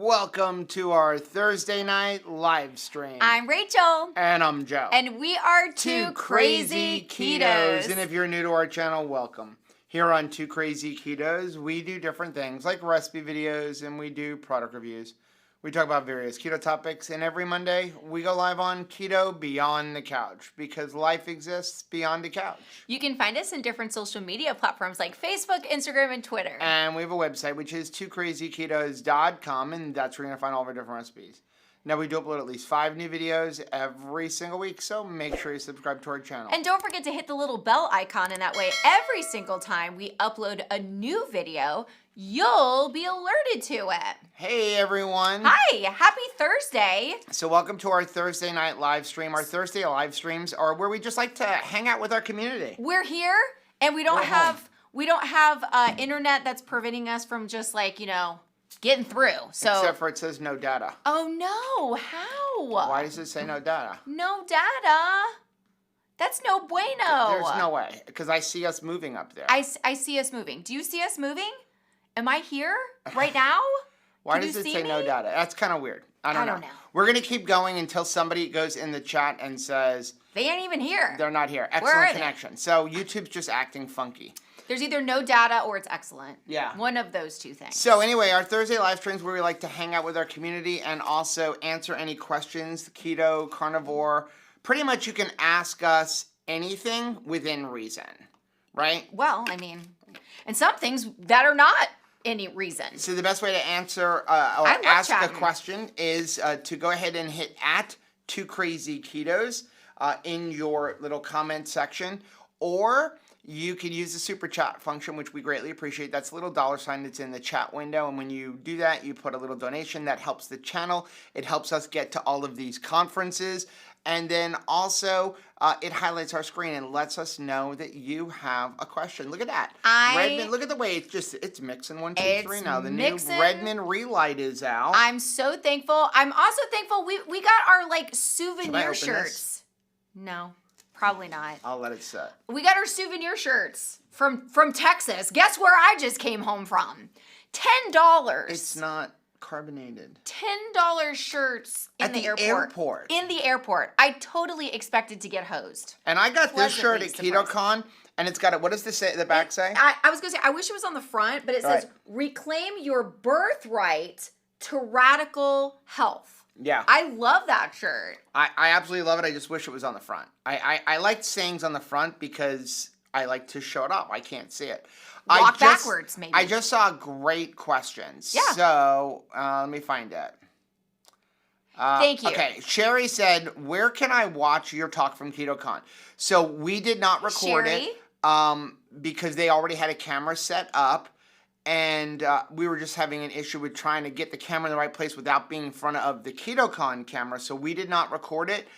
Welcome to our Thursday night live stream. I'm Rachel. And I'm Joe. And we are Two Crazy Ketos. And if you're new to our channel, welcome. Here on Two Crazy Ketos, we do different things like recipe videos and we do product reviews. We talk about various keto topics, and every Monday we go live on Keto Beyond the Couch because life exists beyond the couch. You can find us in different social media platforms like Facebook, Instagram, and Twitter. And we have a website which is twocrazyketos.com, and that's where you're going to find all of our different recipes. Now, we do upload at least 5 new videos every single week, so make sure you subscribe to our channel. And don't forget to hit the little bell icon, and that way every single time we upload a new video, you'll be alerted to it. Hey, everyone. Hi, happy Thursday. So welcome to our Thursday night live stream. Our Thursday live streams are where we just like to hang out with our community. We're here, and we don't have internet that's preventing us from just getting through. So except for it says no data. Oh no, how? Why does it say no data? No data? That's no bueno. There's no way, because I see us moving up there. I see us moving. Do you see us moving? Am I here right now? Why does it say no data? That's kind of weird. I don't know. We're going to keep going until somebody goes in the chat and says... They ain't even here. They're not here. Excellent connection. So YouTube's just acting funky. There's either no data or it's excellent. Yeah. One of those two things. So anyway, our Thursday live streams where we like to hang out with our community and also answer any questions, keto, carnivore. Pretty much you can ask us anything within reason, right? Well, I mean, and some things that are not any reason. So the best way to answer or ask a question is to go ahead and hit @2crazyketos in your little comment section, or you can use the super chat function, which we greatly appreciate. That's a little $sign that's in the chat window. And when you do that, you put a little donation. That helps the channel. It helps us get to all of these conferences. And then also, it highlights our screen and lets us know that you have a question. Look at that. Redmond, look at the way it's mixing 1, 2, 3 now. The new Redmond Relight is out. I'm so thankful. I'm also thankful we got our souvenir shirts. No. Probably not. I'll let it sit. We got our souvenir shirts from Texas. Guess where I just came home from? $10. It's not carbonated. $10 shirts in the airport. In the airport. I totally expected to get hosed. And I got this shirt at Ketocon, and it's got what does the back say? I was going to say, I wish it was on the front, but it says, reclaim your birthright to radical health. Yeah. I love that shirt. I absolutely love it. I just wish it was on the front. I liked sayings on the front because I like to show it up. I can't see it. Walk backwards, maybe. I just saw great questions. Yeah. So, let me find it. Thank you. Okay. Sherry said, where can I watch your talk from Ketocon? So, we did not record it because they already had a camera set up. And we were just having an issue with trying to get the camera in the right place without being in front of the Ketocon camera. So we did not record it,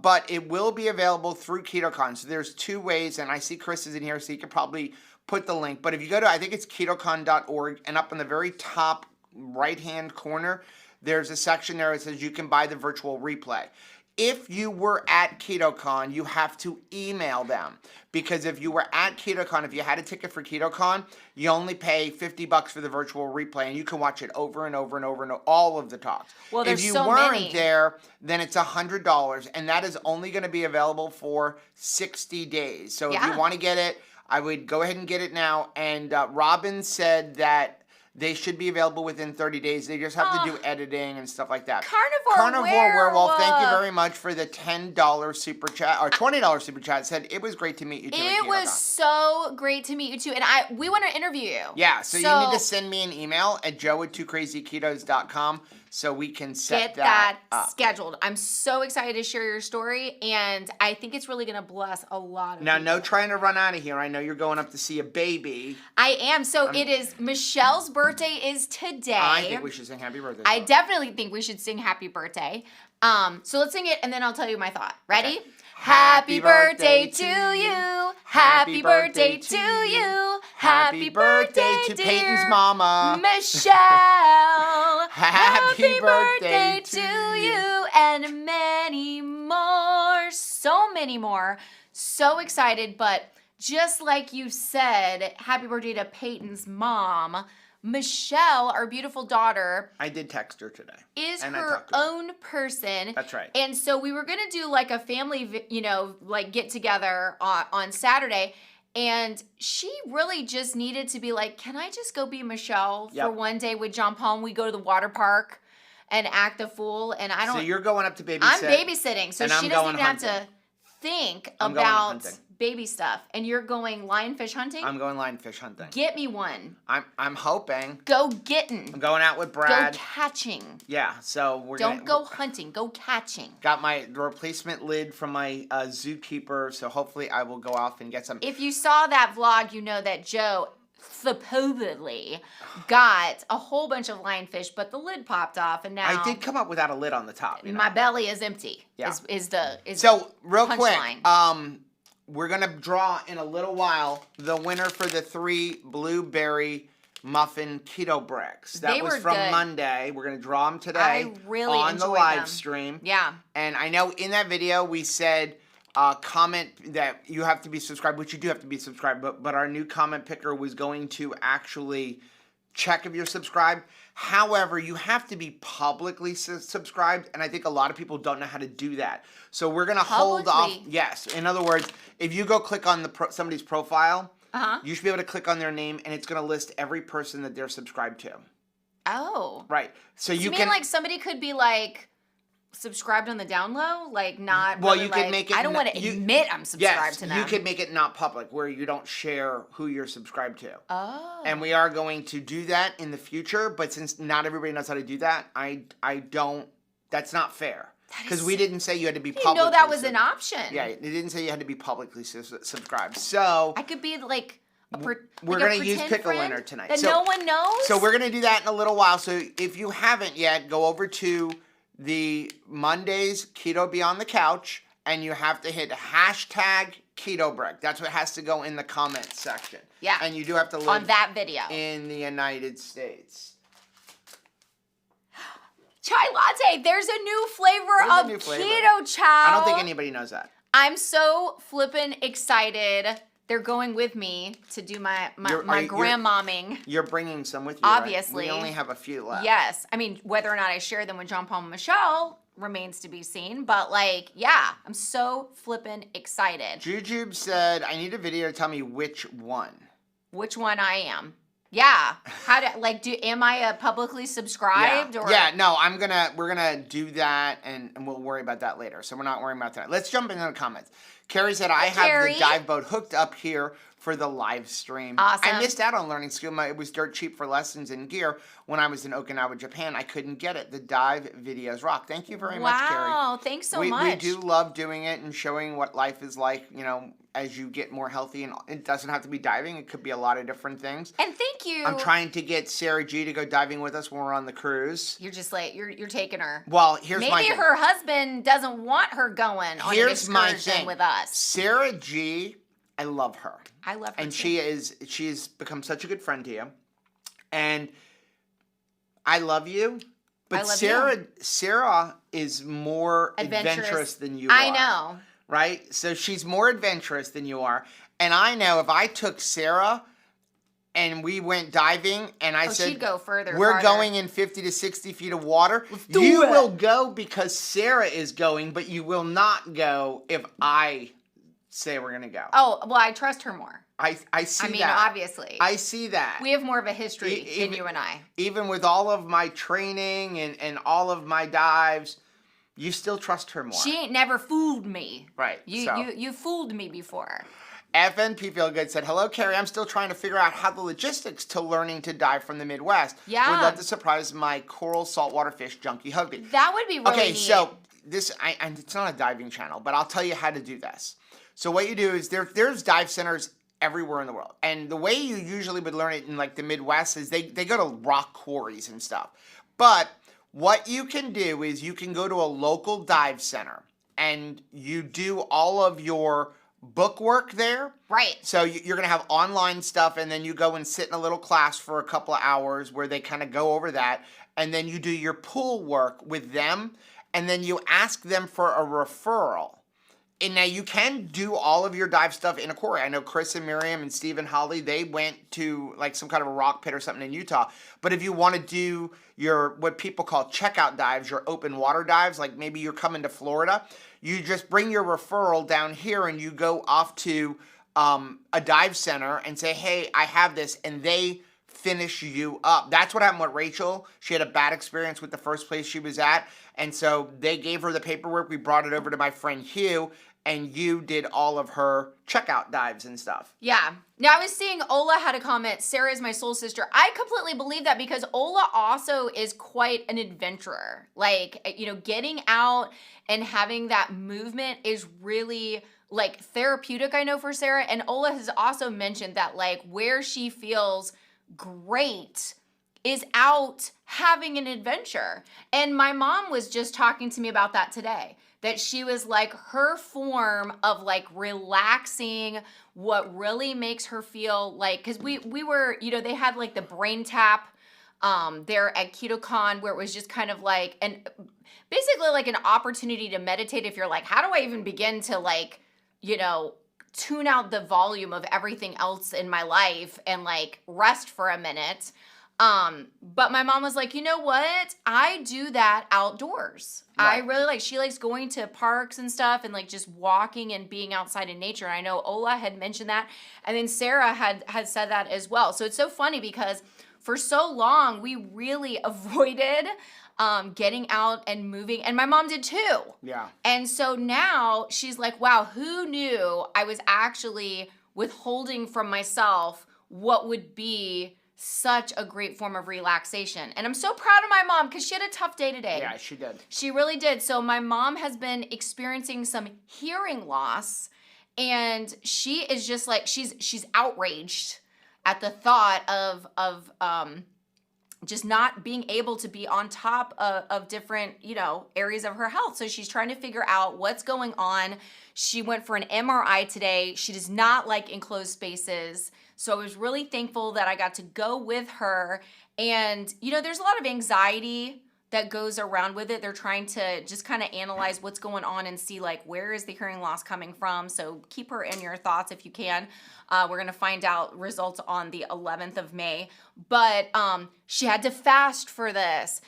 but it will be available through Ketocon. So there's 2 ways, and I see Chris is in here, so you could probably put the link. But if you go to, I think it's ketocon.org, and up in the very top right-hand corner, there's a section there that says you can buy the virtual replay. If you were at Ketocon, you have to email them. Because if you were at Ketocon, if you had a ticket for Ketocon, you only pay $50 for the virtual replay, and you can watch it over and over and over and over, all of the talks. Well, there's if you so weren't many. there, then it's $100, and that is only going to be available for 60 days. So if you want to get it, I would go ahead and get it now. And Robin said that they should be available within 30 days. They just have to do editing and stuff like that. Carnivore Werewolf, thank you very much for the $10 super chat, or $20 super chat. Said, it was great to meet you too. It was so great to meet you too. And we want to interview you. Yeah, so you need to send me an email at joe@twocrazyketos.com so we can get that up. Scheduled. I'm so excited to share your story, and I think it's really going to bless a lot of people. Now, no trying to run out of here. I know you're going up to see a baby. I am. So it is, Michelle's birthday is today. I think we should sing happy birthday. I definitely think we should sing happy birthday. So let's sing it, and then I'll tell you my thought. Ready? Okay. Happy birthday to you. Happy birthday to you. Happy birthday to Peyton's mama, Michelle. Happy birthday to you, and many more. So many more. So excited, but just like you said, happy birthday to Peyton's mom. Michelle, our beautiful daughter, I did text her today. Is and I her talked to her. own person. That's right. And so we were going to do like a family, like get together on Saturday. And she really just needed to be like, can I just go be Michelle for one day with John Paul? We go to the water park and act a fool. And I don't. So you're going up to babysit. I'm babysitting. So she doesn't even hunting. have to think I'm about baby stuff. And you're going lionfish hunting? I'm going lionfish hunting. Get me one. I'm hoping. Go getting. I'm going out with Brad. Go catching. Yeah, so we're Don't go hunting. Go catching. Got my replacement lid from my zookeeper, so hopefully I will go off and get some. If you saw that vlog, you know that Joe supposedly got a whole bunch of lionfish, but the lid popped off, and now I did come up without a lid on the top. My belly is empty. Yeah. So real quick, line. we're gonna draw in a little while the winner for the 3 blueberry muffin keto bricks. That was from Monday. We're gonna draw them today. I really on the enjoyed live them. stream. Yeah. And I know in that video we said comment that you have to be subscribed, which you do have to be subscribed, but our new comment picker was going to actually check if you're subscribed. However, you have to be publicly subscribed, and I think a lot of people don't know how to do that. So we're going to hold off. Yes. In other words, if you go click on somebody's profile, you should be able to click on their name, and it's going to list every person that they're subscribed to. Oh. Right. So you mean like somebody could be like subscribed on the down low, like not. Well, really you can make it. I don't want to admit I'm subscribed to them. You could make it not public, where you don't share who you're subscribed to. Oh. And we are going to do that in the future, but since not everybody knows how to do that, I don't. That's not fair. Because we didn't say you had to be publicly. You know that was an option. Yeah, it didn't say you had to be publicly subscribed. So I could be like. We're going to use Pickle Winner tonight. That no one knows? So we're going to do that in a little while. So if you haven't yet, go over to the Mondays Keto Beyond the Couch, and you have to hit hashtag Keto Break. That's what has to go in the comments section. Yeah. And you do have to live on that video in the United States. Chai latte. There's a new flavor of keto chow. I don't think anybody knows that. I'm so flippin' excited. They're going with me to do my grandmomming. You're bringing some with you, obviously. Right? We only have a few left. Yes. I mean, whether or not I share them with John Paul and Michelle remains to be seen. But like, yeah, I'm so flippin' excited. Jujube said, I need a video to tell me which one. Which one I am. Yeah. How to am I publicly subscribed? Yeah. Or? Yeah, no, we're gonna do that and we'll worry about that later. So we're not worrying about that. Let's jump into the comments. Carrie said, I have the dive boat hooked up here for the live stream. Awesome. I missed out on learning scuba. It was dirt cheap for lessons and gear. When I was in Okinawa, Japan, I couldn't get it. The dive videos rock. Thank you very much, Carrie. Wow, thanks so much. We do love doing it and showing what life is like, as you get more healthy. And it doesn't have to be diving. It could be a lot of different things. And thank you. I'm trying to get Sarah G to go diving with us when we're on the cruise. You're just like, you're taking her. Well, here's my thing. Maybe her husband doesn't want her going on an excursion with us. Sarah G, I love her. I love her and too. she's become such a good friend to you. And I love you. But Sarah is more adventurous than you are. I know. Right? So she's more adventurous than you are. And I know if I took Sarah and we went diving and I said, she'd go further. We're going in 50 to 60 feet of water. You will go because Sarah is going, but you will not go if I say we're going to go. Oh, well, I trust her more. I see that. I mean, obviously. I see that. We have more of a history than you and I. Even with all of my training and all of my dives, you still trust her more. She ain't never fooled me. Right. You fooled me before. FNP Feel Good said, hello, Carrie. I'm still trying to figure out how the logistics to learning to dive from the Midwest. Yeah. Would love to surprise my coral saltwater fish junkie hubby. That would be really neat. Okay, so it's not a diving channel, but I'll tell you how to do this. So what you do is there's dive centers everywhere in the world. And the way you usually would learn it in like the Midwest is they go to rock quarries and stuff. But what you can do is you can go to a local dive center and you do all of your book work there. Right. So you're going to have online stuff and then you go and sit in a little class for a couple of hours where they kind of go over that. And then you do your pool work with them and then you ask them for a referral. And now you can do all of your dive stuff in a quarry. I know Chris and Miriam and Steve and Holly, they went to like some kind of a rock pit or something in Utah. But if you want to do your, what people call checkout dives, your open water dives, like maybe you're coming to Florida, you just bring your referral down here and you go off to a dive center and say, hey, I have this, and they finish you up. That's what happened with Rachel. She had a bad experience with the first place she was at, and so they gave her the paperwork. We brought it over to my friend Hugh, and you did all of her checkout dives and stuff. Yeah. Now, I was seeing Ola had a comment, Sarah is my soul sister. I completely believe that because Ola also is quite an adventurer. Like, you know, getting out and having that movement is really like therapeutic, I know, for Sarah. And Ola has also mentioned that like where she feels great is out having an adventure. And my mom was just talking to me about that today, that she was like her form of like relaxing, what really makes her feel like, because we were, you know, they had like the brain tap there at Ketocon, where it was just kind of like, basically like an opportunity to meditate. If you're like, how do I even begin to like, you know, tune out the volume of everything else in my life and like rest for a minute. But my mom was like, you know what? I do that outdoors. Right. I really like, she likes going to parks and stuff and like just walking and being outside in nature. And I know Ola had mentioned that. And then Sarah had said that as well. So it's so funny because for so long, we really avoided getting out and moving. And my mom did too. Yeah. And so now she's like, wow, who knew I was actually withholding from myself what would be such a great form of relaxation. And I'm so proud of my mom because she had a tough day today. Yeah, she did. She really did. So my mom has been experiencing some hearing loss, and she is just like, she's outraged at the thought of just not being able to be on top of different, you know, areas of her health. So she's trying to figure out what's going on. She went for an MRI today. She does not like enclosed spaces. So I was really thankful that I got to go with her. And, you know, there's a lot of anxiety that goes around with it. They're trying to just kind of analyze what's going on and see like, where is the hearing loss coming from? So keep her in your thoughts if you can. We're going to find out results on the 11th of May. But she had to fast for this.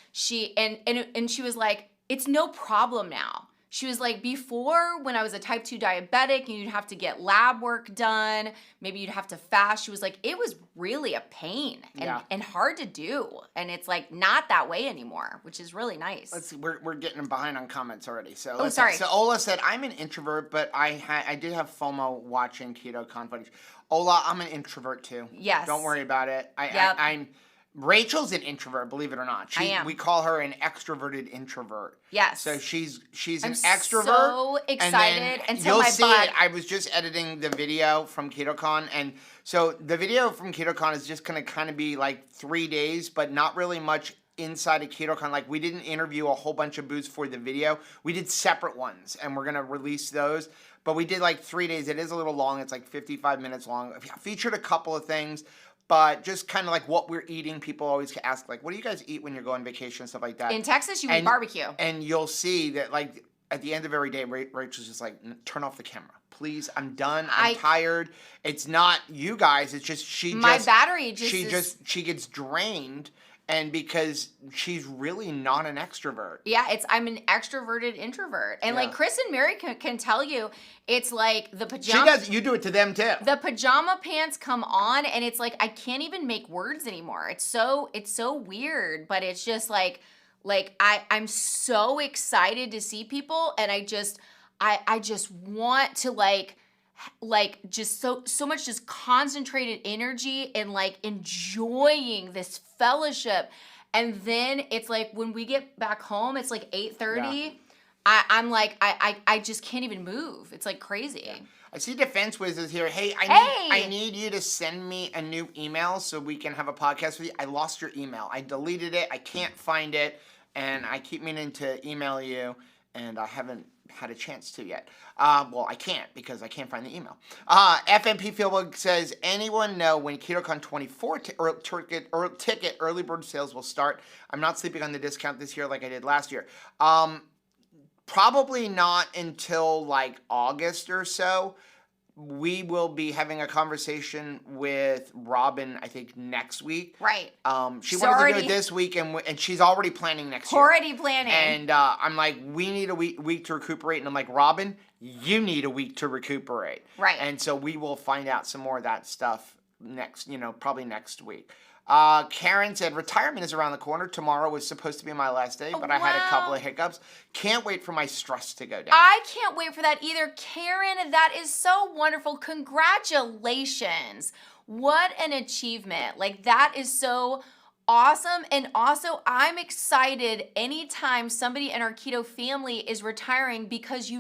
And she was like, it's no problem now. She was like, before, when I was a type 2 diabetic and you'd have to get lab work done, maybe you'd have to fast. She was like, it was really a pain and hard to do. And it's like not that way anymore, which is really nice. Let's see, we're getting behind on comments already. So sorry. So Ola said, I'm an introvert, but I did have FOMO watching Ketocon footage. Ola, I'm an introvert too. Yes. Don't worry about it. I'm Rachel's an introvert, believe it or not. I am. We call her an extroverted introvert. Yes. So she's I'm an extrovert. So excited until you'll my see butt. it. I was just editing the video from Ketocon, and so the video from Ketocon is just going to kind of be like 3 days, but not really much inside of Ketocon. Like, we didn't interview a whole bunch of booths for the video. We did separate ones, and we're going to release those. But we did like 3 days. It is a little long. It's like 55 minutes long. I featured a couple of things. But just kind of like what we're eating, people always ask, like, what do you guys eat when you're going on vacation and stuff like that? In Texas, you eat barbecue. And you'll see that, like, at the end of every day, Rachel's just like, turn off the camera. Please, I'm done. I'm tired. It's not you guys. It's just my battery she gets drained. And because she's really not an extrovert. Yeah, I'm an extroverted introvert. And like Chris and Mary can tell you, it's like the pajama. You do it to them too. The pajama pants come on and it's like I can't even make words anymore. It's so weird, but it's just like I'm so excited to see people, and I just want to like just so much just concentrated energy and like enjoying this fellowship. And then it's like when we get back home, it's like 8:30. Yeah. I'm like I just can't even move. It's like crazy. Yeah. I see Defense Wiz is here. Hey, I need you to send me a new email so we can have a podcast with you. I lost your email. I deleted it. I can't find it, and I keep meaning to email you, and I haven't had a chance to yet. Well, I can't because I can't find the email. FMP Fieldbook says, anyone know when Ketocon 24 ticket early bird sales will start? I'm not sleeping on the discount this year like I did last year. probably not until like August or so. We will be having a conversation with Robin, I think, next week. Right. She wanted to do it this week, and she's already planning next year. Already planning. And I'm like, we need a week to recuperate. And I'm like, Robin, you need a week to recuperate. Right. And so we will find out some more of that stuff probably next week. Karen said, retirement is around the corner. Tomorrow was supposed to be my last day, but I had a couple of hiccups. Can't wait for my stress to go down. I can't wait for that either. Karen, that is so wonderful. Congratulations. What an achievement. Like, that is so awesome. And also, I'm excited anytime somebody in our keto family is retiring, because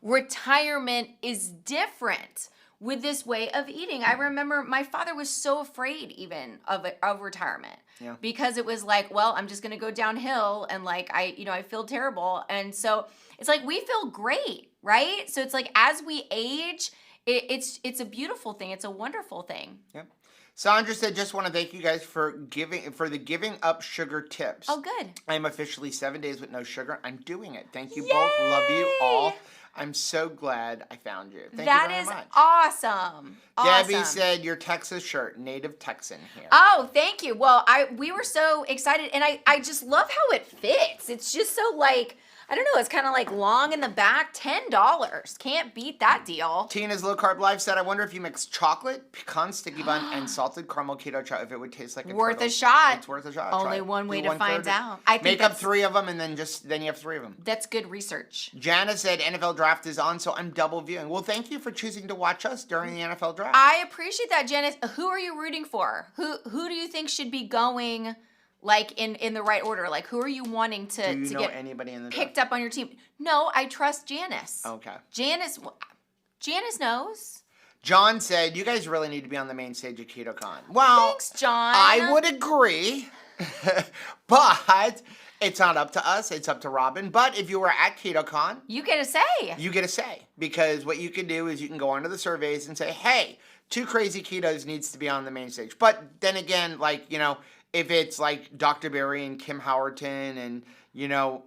retirement is different with this way of eating. I remember my father was so afraid even of retirement, because it was like, well, I'm just going to go downhill, and like, I feel terrible. And so it's like, we feel great, right? So it's like, as we age, it's a beautiful thing. It's a wonderful thing. Yep. Sandra said, just want to thank you guys for the giving up sugar tips. Oh, good. I'm officially 7 days with no sugar. I'm doing it. Thank you Yay! both. Love you all. I'm so glad I found you. Thank you very much. That is awesome. Debbie said, your Texas shirt, native Texan here. Oh, thank you. Well, we were so excited, and I just love how it fits. It's just so like, I don't know, it's kind of like long in the back, $10. Can't beat that deal. Tina's Low Carb Life said, I wonder if you mix chocolate, pecan sticky bun, and salted caramel keto chow, if it would taste like a worth turtle. a shot. It's worth a shot. Only one way to find out. I think make up 3 of them, and then you have 3 of them. That's good research. Jana said, NFL draft is on, so I'm double viewing. Well, thank you for choosing to watch us during the NFL draft. I appreciate that, Janice. Who are you rooting for? Who do you think should be going, like, in the right order? Like, who are you wanting to get anybody in the picked up on your team? No, I trust Janice. Okay. Janice knows. John said, you guys really need to be on the main stage of Ketocon. Well, thanks, John. I would agree, but it's not up to us. It's up to Robin. But if you were at Ketocon, you get a say. You get a say, because what you can do is you can go onto the surveys and say, hey, 2 Crazy Ketos needs to be on the main stage. But then again, like, if it's like Dr. Berry and Kim Howerton and,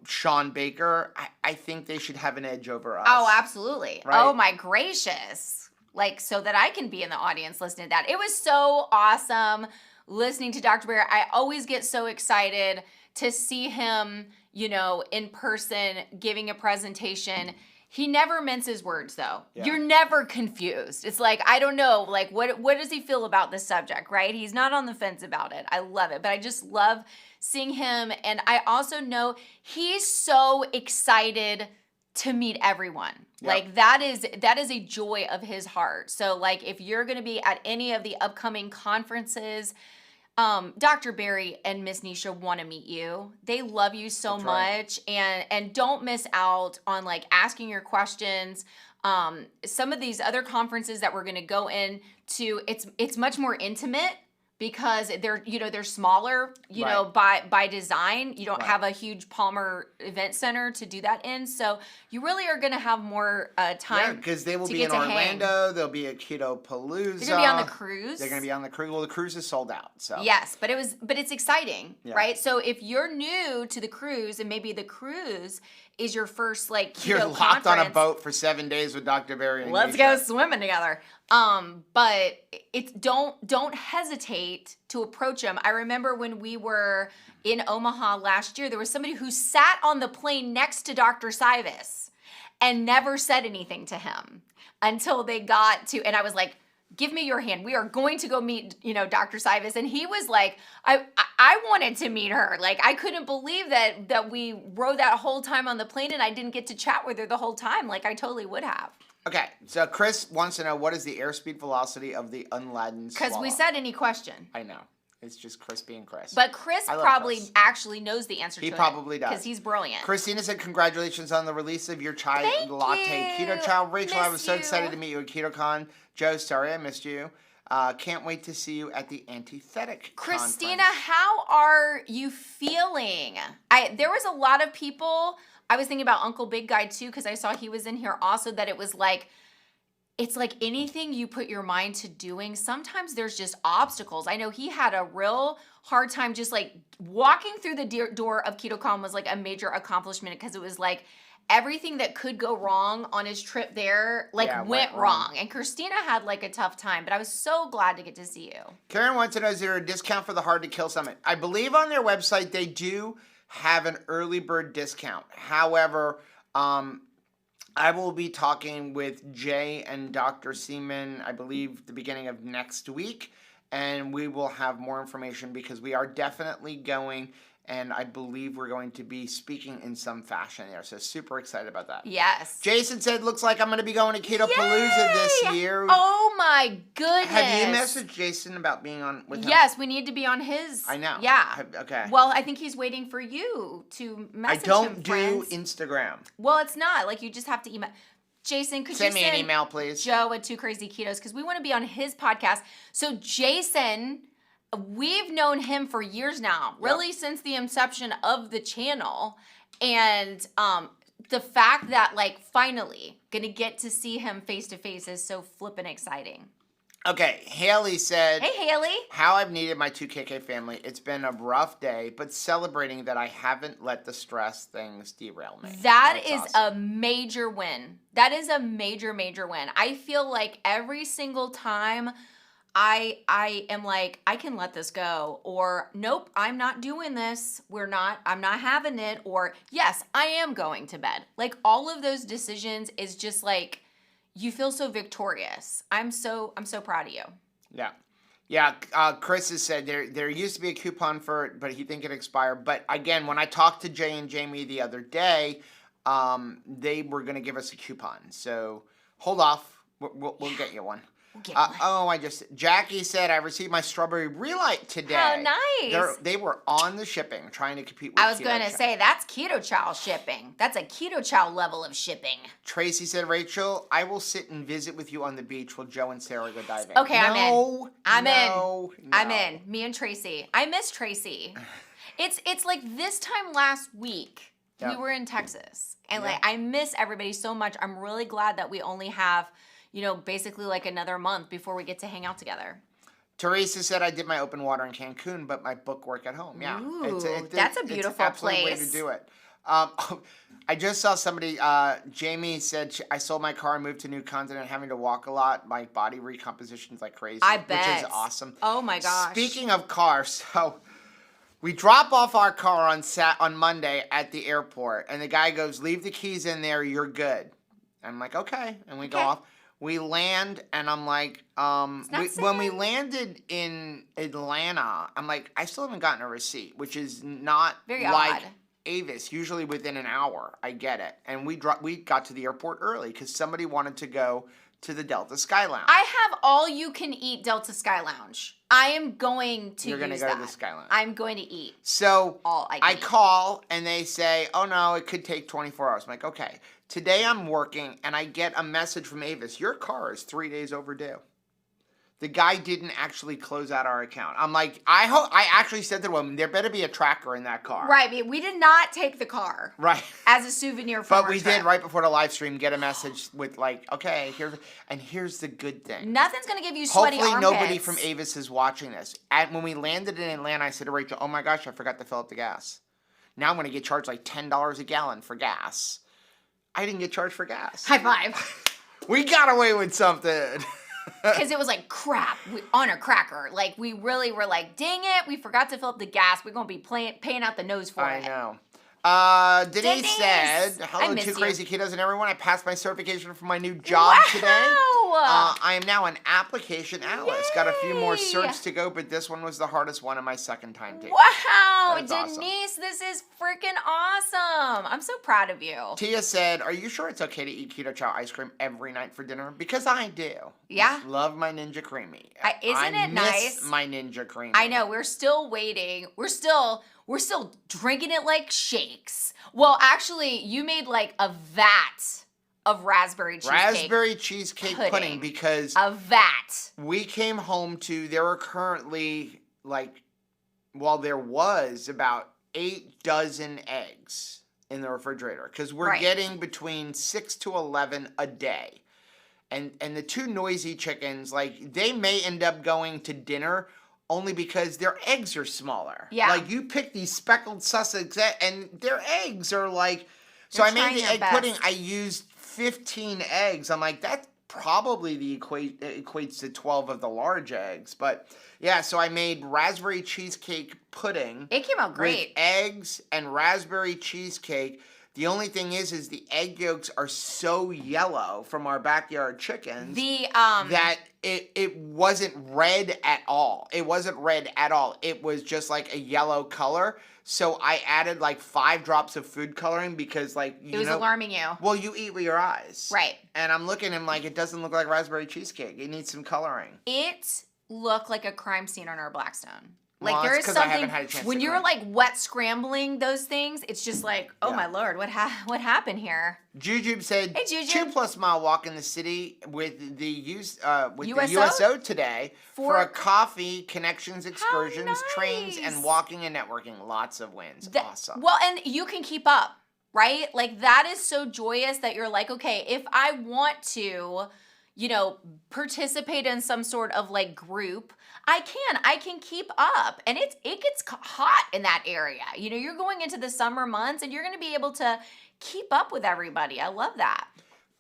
Sean Baker, I think they should have an edge over us. Oh, absolutely. Right? Oh, my gracious. Like, so that I can be in the audience listening to that. It was so awesome listening to Dr. Berry. I always get so excited to see him, in person giving a presentation. He never minces words, though. Yeah. You're never confused. It's like, I don't know, like, what does he feel about this subject, right? He's not on the fence about it. I love it. But I just love seeing him. And I also know he's so excited to meet everyone. Yep. Like, that is a joy of his heart. So, like, if you're going to be at any of the upcoming conferences, Dr. Berry and Miss Nisha want to meet you. They love you so much. Right. And don't miss out on, like, asking your questions. Some of these other conferences that we're going to go into, it's much more intimate, because they're smaller, by design. You don't have a huge Palmer event center to do that in. So you really are going to have more time. Yeah, because they will be in Orlando. They'll be at Keto Palooza. They're going to be on the cruise. They're going to be on the cruise. Well, the cruise is sold out. So yes, but it's exciting, right? So if you're new to the cruise, and maybe the cruise is your first, like, keto you're locked on a boat for 7 days with Dr. Berry and let's go swimming together. But it's don't hesitate to approach him. I remember when we were in Omaha last year, there was somebody who sat on the plane next to Dr. Sivas and never said anything to him until they got to, and I was like, give me your hand. We are going to go meet, Dr. Sivas. And he was like, I wanted to meet her. Like, I couldn't believe that we rode that whole time on the plane and I didn't get to chat with her the whole time. Like, I totally would have. Okay, so Chris wants to know, what is the airspeed velocity of the unladen swallow? Because we said any question. I know. It's just Chris being Chris. But Chris probably actually knows the answer to it. He probably does. Because he's brilliant. Christina said, congratulations on the release of your chai latte keto chow. Rachel, I was so excited to meet you at Ketocon. Joe, sorry I missed you. Can't wait to see you at the Antithetic Christina, conference. how are you feeling? There was a lot of people. I was thinking about Uncle Big Guy too, because I saw he was in here also, that it was like, it's like anything you put your mind to doing, sometimes there's just obstacles. I know he had a real hard time just like walking through the door of Ketocon was like a major accomplishment because it was like everything that could go wrong on his trip there went wrong. And Christina had like a tough time, but I was so glad to get to see you. Karen wants to know, is there a discount for the Hard to Kill Summit? I believe on their website they do have an early bird discount. However, I will be talking with Jay and Dr. Seaman, I believe, the beginning of next week, and we will have more information because we are definitely going, and I believe we're going to be speaking in some fashion there. So super excited about that. Yes. Jason said, looks like I'm going to be going to Ketopalooza this year. Oh my goodness. Have you messaged Jason about being on with him? Yes, we need to be on his. I know. Yeah. Okay. Well, I think he's waiting for you to message him, I don't do Instagram. Well, it's not. Like, you just have to email. Jason, could send you me send an email, please? Joe at 2 Crazy Ketos, because we want to be on his podcast. So Jason, we've known him for years now, really since the inception of the channel. And the fact that, like, finally going to get to see him face to face is so flippin' exciting. Okay, Haley said, hey, Haley. How I've needed my 2KK family. It's been a rough day, but celebrating that I haven't let the stress things derail me. That's awesome. A major win. That is a major, major win. I feel like every single time I am like, I can let this go, or nope, I'm not doing this. I'm not having it, or yes, I am going to bed. Like, all of those decisions is just like, you feel so victorious. I'm so proud of you. Yeah. Yeah, Chris has said there used to be a coupon for it, but he think it expired. But again, when I talked to Jay and Jamie the other day, they were going to give us a coupon. So hold off. We'll get you one. Jackie said, I received my strawberry relight today. How nice. They were on the shipping, trying to compete with I was going to say, that's Keto Chow shipping. That's a Keto Chow level of shipping. Tracy said, Rachel, I will sit and visit with you on the beach while Joe and Sarah go diving. Okay, I'm in. Me and Tracy. I miss Tracy. It's like this time last week, we were in Texas. And like, I miss everybody so much. I'm really glad that we only have, basically like another month before we get to hang out together. Teresa said, I did my open water in Cancun, but my book work at home. Yeah. Ooh, that's a beautiful it's an absolute place. way to do it. I just saw somebody, Jamie said, I sold my car and moved to a new continent, having to walk a lot. My body recomposition's like crazy. I bet. Which is awesome. Oh my gosh. Speaking of cars, so we drop off our car on Monday at the airport, and the guy goes, leave the keys in there, you're good. I'm like, okay. And we go off. We land, and I'm like, when we landed in Atlanta, I'm like, I still haven't gotten a receipt, which is not very like odd. Avis. Usually within an hour, I get it. And we got to the airport early because somebody wanted to go to the Delta Sky Lounge. I have all-you-can-eat Delta Sky Lounge. I am going to You're going to go to the Sky Lounge. I'm going to eat. So I eat. call, and they say, oh, no, it could take 24 hours. I'm like, okay. Today I'm working, and I get a message from Avis. Your car is 3 days overdue. The guy didn't actually close out our account. I'm like, I actually said to him, there better be a tracker in that car. Right. We did not take the car. Right. As a souvenir from But we did, right before the live stream, get a message with like, okay, here's the good thing. Nothing's going to give you sweaty armpits. Hopefully nobody from Avis is watching this. When we landed in Atlanta, I said to Rachel, oh my gosh, I forgot to fill up the gas. Now I'm going to get charged like $10 a gallon for gas. I didn't get charged for gas. High five. We got away with something. Because it was like crap on a cracker. Like, we really were like, dang it, we forgot to fill up the gas. We're going to be paying out the nose for it. I know. Denise said, hello to Crazy Ketos and everyone. I passed my certification for my new job today. I am now an application analyst. Got a few more certs to go, but this one was the hardest one in my second time taking. Wow, Denise, awesome. This is freaking awesome. I'm so proud of you. Tia said, are you sure it's okay to eat Keto Chow ice cream every night for dinner? Because I do. Yeah. Love my Ninja Creamy. Isn't it nice? I miss my Ninja Creamy. I know. We're still waiting. We're still drinking it like shakes. Well, actually, you made like a vat of raspberry cheesecake pudding because a vat. We came home to, there are currently there was about 8 dozen eggs in the refrigerator because we're getting between 6 to 11 a day. and the two noisy chickens, like, they may end up going to dinner only because their eggs are smaller. Yeah. Like, you pick these speckled Sussex and their eggs are like, so I made the egg pudding. I used 15 eggs. I'm like, that's probably equates to 12 of the large eggs. But yeah, so I made raspberry cheesecake pudding. It came out great. With eggs and raspberry cheesecake. The only thing is the egg yolks are so yellow from our backyard chickens that it wasn't red at all. It wasn't red at all. It was just like a yellow color. So I added like 5 drops of food coloring because, like, it was alarming you. Well, you eat with your eyes. Right. And I'm looking at him like, it doesn't look like raspberry cheesecake. It needs some coloring. It looked like a crime scene on our Blackstone. Like, well, there is something when you're grind. like wet scrambling those things. It's just like, oh my Lord, what happened here? Jujube said, hey, Jujube. 2+ mile walk in the city with the USO today for a coffee, connections, excursions, trains, and walking and networking. Lots of wins. Awesome. Well, and you can keep up, right? Like, that is so joyous that you're like, okay, if I want to, participate in some sort of like group, I can keep up. And it gets hot in that area. You're going into the summer months and you're going to be able to keep up with everybody. I love that.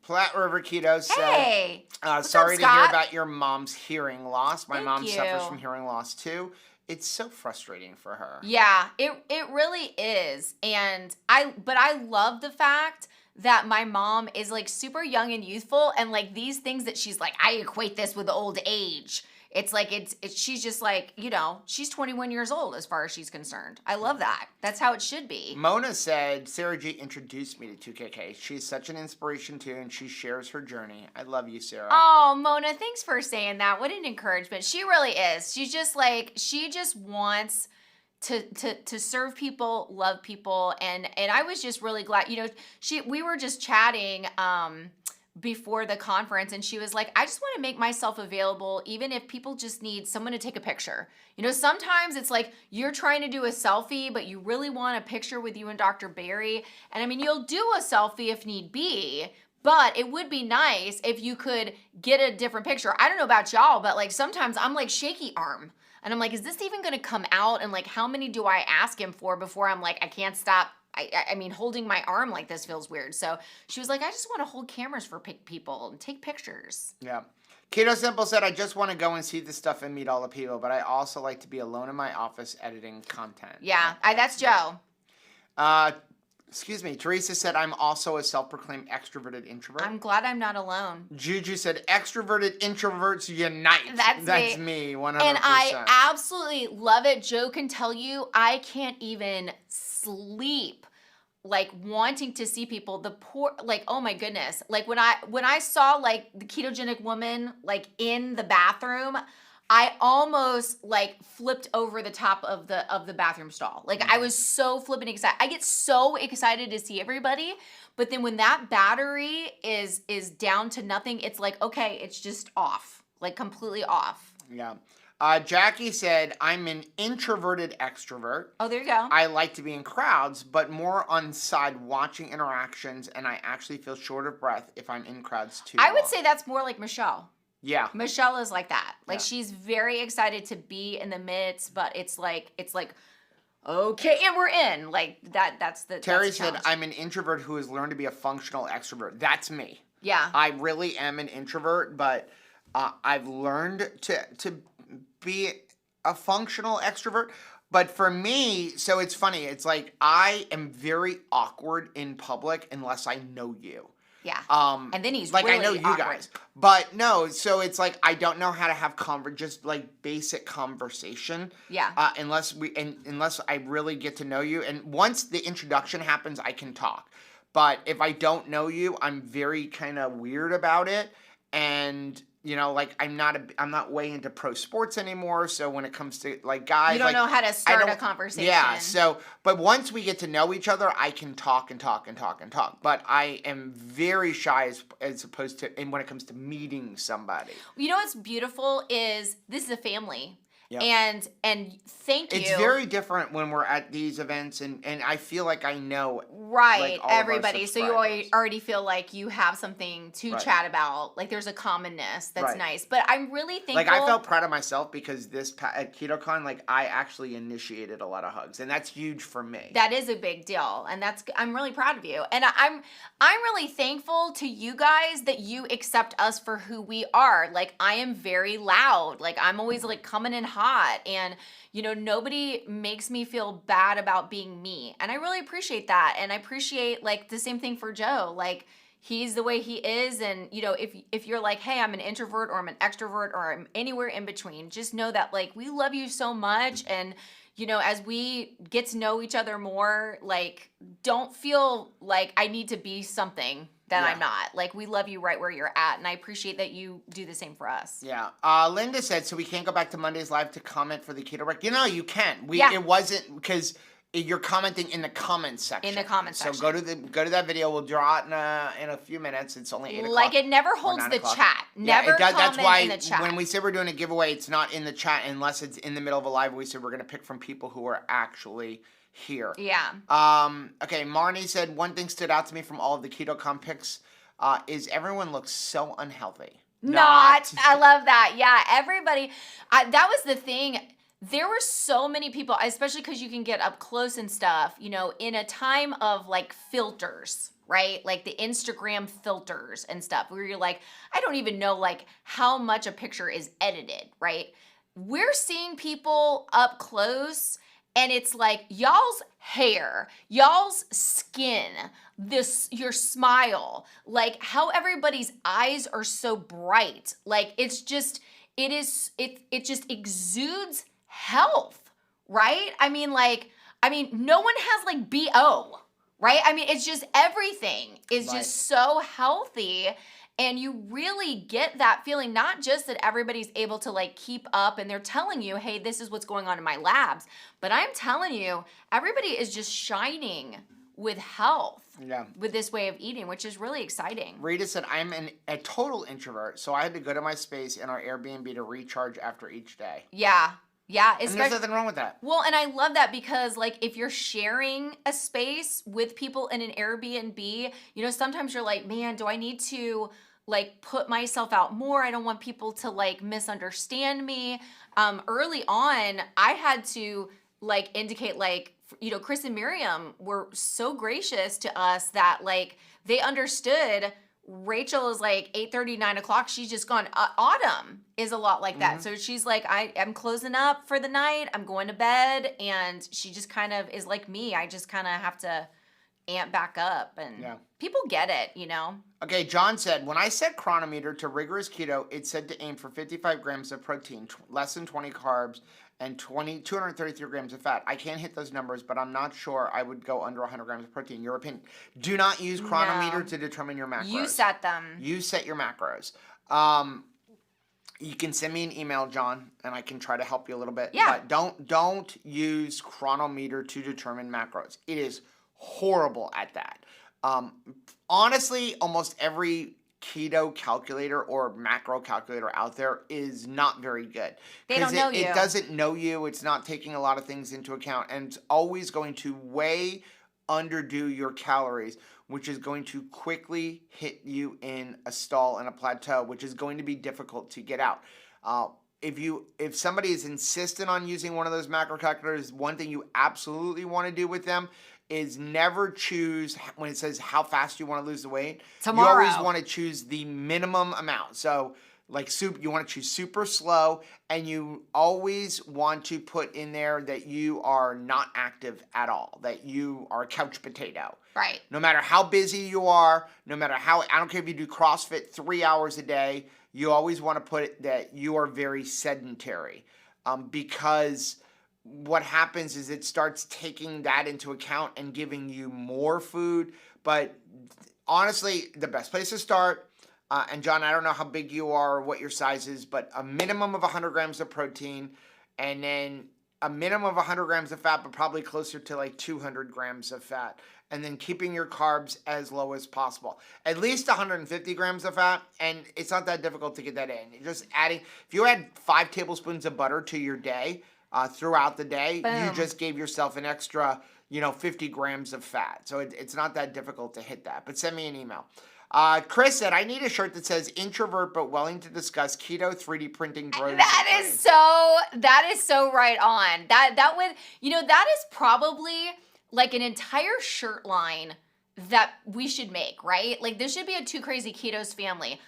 Platte River Keto said, hey, sorry to hear about your mom's hearing loss. My mom suffers from hearing loss too. It's so frustrating for her. Yeah, it really is. And I love the fact that my mom is like super young and youthful, and like these things that she's like, I equate this with old age. It's like, she's just like, she's 21 years old as far as she's concerned. I love that. That's how it should be. Mona said, Sarah G introduced me to 2KK. She's such an inspiration too, and she shares her journey. I love you, Sarah. Oh, Mona, thanks for saying that. What an encouragement. She really is. She's just like, she just wants to serve people, love people, and I was just really glad. We were just chatting before the conference, and she was like, I just want to make myself available, even if people just need someone to take a picture. Sometimes it's like you're trying to do a selfie, but you really want a picture with you and Dr. Barry. And I mean, you'll do a selfie if need be, but it would be nice if you could get a different picture. I don't know about y'all, but like sometimes I'm like shaky arm. And I'm like, is this even going to come out? And like, how many do I ask him for before I'm like, I can't stop. I mean, holding my arm like this feels weird. So she was like, I just want to hold cameras for people and take pictures. Yeah. Keto Simple said, I just want to go and see the stuff and meet all the people, but I also like to be alone in my office editing content. Yeah, that's Joe. Excuse me. Teresa said, I'm also a self-proclaimed extroverted introvert. I'm glad I'm not alone. Juju said, extroverted introverts unite. That's me, 100%. And I absolutely love it. Joe can tell you, I can't even sleep like wanting to see people. The poor, like, oh my goodness. Like when I saw like the ketogenic woman like in the bathroom, I almost like flipped over the top of the bathroom stall. Like I was so flipping excited. I get so excited to see everybody, but then when that battery is down to nothing, it's like, okay, it's just off, like completely off. Yeah. Jackie said, I'm an introverted extrovert. Oh, there you go. I like to be in crowds, but more on side watching interactions, and I actually feel short of breath if I'm in crowds too I would long. say that's more like Michelle. Yeah. Michelle is like that. Like she's very excited to be in the midst, but it's like, okay, and we're in. Like that's the Terry said, I'm an introvert who has learned to be a functional extrovert. That's me. Yeah. I really am an introvert, but I've learned to be a functional extrovert. But for me, so it's funny. It's like I am very awkward in public unless I know you. Yeah. And then he's like really I know you awkward. guys, but no. So it's like I don't know how to have just like basic conversation. Yeah. Unless I really get to know you, and once the introduction happens, I can talk. But if I don't know you, I'm very kind of weird about it, and like I'm not way into pro sports anymore. So when it comes to like guys, you don't know how to start a conversation. Yeah. So, but once we get to know each other, I can talk and talk and talk and talk. But I am very shy as opposed to, and when it comes to meeting somebody. You know what's beautiful is this is a family. Yep. And thank you. It's very different when we're at these events, and I feel like I know right, like, all of our everybody. So you subscribers. already feel like you have something to Right. chat about. Like there's a commonness that's Right. nice. But I'm really thankful. Like I felt proud of myself because at Ketocon, like I actually initiated a lot of hugs, and that's huge for me. That is a big deal, and I'm really proud of you. And I'm really thankful to you guys that you accept us for who we are. Like I am very loud. Like I'm always like coming in hot, and nobody makes me feel bad about being me. And I really appreciate that. And I appreciate like the same thing for Joe. Like he's the way he is. And if you're like, hey, I'm an introvert or I'm an extrovert or I'm anywhere in between, just know that like we love you so much. And as we get to know each other more, like don't feel like I need to be something that I'm not. Like we love you right where you're at, and I appreciate that you do the same for us. Yeah. Linda said, so we can't go back to Monday's live to comment for the keto rec. You can. It wasn't because you're commenting in the comments section. In the comments section. So go to that video. We'll draw it in a few minutes. It's only 8 o'clock. Like it never holds the chat. Never comment that's why in the chat. When we say we're doing a giveaway, it's not in the chat unless it's in the middle of a live. We said we're going to pick from people who are actually here. Yeah. Okay, Marnie said, one thing stood out to me from all of the Ketocon pics is everyone looks so unhealthy. Not. I love that. Yeah, everybody. That was the thing. There were so many people, especially because you can get up close and stuff, in a time of like filters, right? Like the Instagram filters and stuff where you're like, I don't even know like how much a picture is edited, right? We're seeing people up close, and it's like y'all's hair, y'all's skin, your smile, like how everybody's eyes are so bright. Like it just exudes health, right? I mean, no one has like BO, right? I mean, it's just everything is just so healthy. And you really get that feeling, not just that everybody's able to like keep up and they're telling you, hey, this is what's going on in my labs, but I'm telling you, everybody is just shining with health with this way of eating, which is really exciting. Rita said, I'm a total introvert, so I had to go to my space in our Airbnb to recharge after each day. Yeah. Yeah, and there's nothing wrong with that. Well, and I love that because, like, if you're sharing a space with people in an Airbnb, sometimes you're like, man, do I need to, like, put myself out more? I don't want people to, like, misunderstand me. Early on, I had to, like, indicate, like, Chris and Miriam were so gracious to us that, like, they understood Rachel is like 8:30, 9 o'clock. She's just gone. Autumn is a lot like that. So she's like, I'm closing up for the night. I'm going to bed. And she just kind of is like me. I just kind of have to amp back up. And people get it, Okay, John said, when I set chronometer to rigorous keto, it said to aim for 55 grams of protein, less than 20 carbs, and 233 grams of fat. I can't hit those numbers, but I'm not sure I would go under 100 grams of protein. Your opinion. Do not use chronometer to determine your macros. You set them. You set your macros. You can send me an email, John, and I can try to help you a little bit. Yeah. But don't use chronometer to determine macros. It is horrible at that. Honestly, almost every keto calculator or macro calculator out there is not very good. They don't know you. It doesn't know you. It's not taking a lot of things into account, and it's always going to way underdo your calories, which is going to quickly hit you in a stall and a plateau, which is going to be difficult to get out. If somebody is insistent on using one of those macro calculators, one thing you absolutely want to do with them is never choose when it says how fast you want to lose the weight. Tomorrow. You always want to choose the minimum amount. So like you want to choose super slow, and you always want to put in there that you are not active at all, that you are a couch potato. Right. No matter how busy you are, no matter how, I don't care if you do CrossFit 3 hours a day, you always want to put it that you are very sedentary, because what happens is it starts taking that into account and giving you more food. But honestly, the best place to start, and John, I don't know how big you are or what your size is, but a minimum of 100 grams of protein, and then a minimum of 100 grams of fat, but probably closer to like 200 grams of fat. And then keeping your carbs as low as possible. At least 150 grams of fat, and it's not that difficult to get that in. You're just adding, if you add 5 tablespoons of butter to your day, throughout the day, Boom. you just gave yourself an extra, 50 grams of fat. So it's not that difficult to hit that. But send me an email. Chris said, I need a shirt that says introvert but willing to discuss keto 3D printing drones. That is so right on. That would, that is probably like an entire shirt line that we should make, right? Like this should be a Too Crazy Ketos family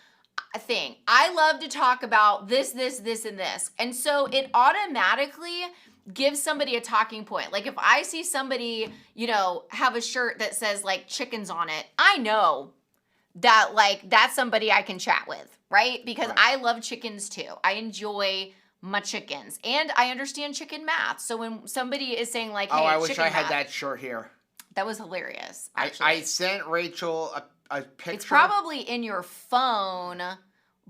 thing. I love to talk about this, and this. And so it automatically gives somebody a talking point. Like if I see somebody, have a shirt that says like chickens on it, I know that like that's somebody I can chat with, right? Because Right. I love chickens too. I enjoy my chickens and I understand chicken math. So when somebody is saying like, hey, I wish chicken I had math, that shirt here. that was hilarious. Actually. I sent Rachel a picture. It's probably in your phone,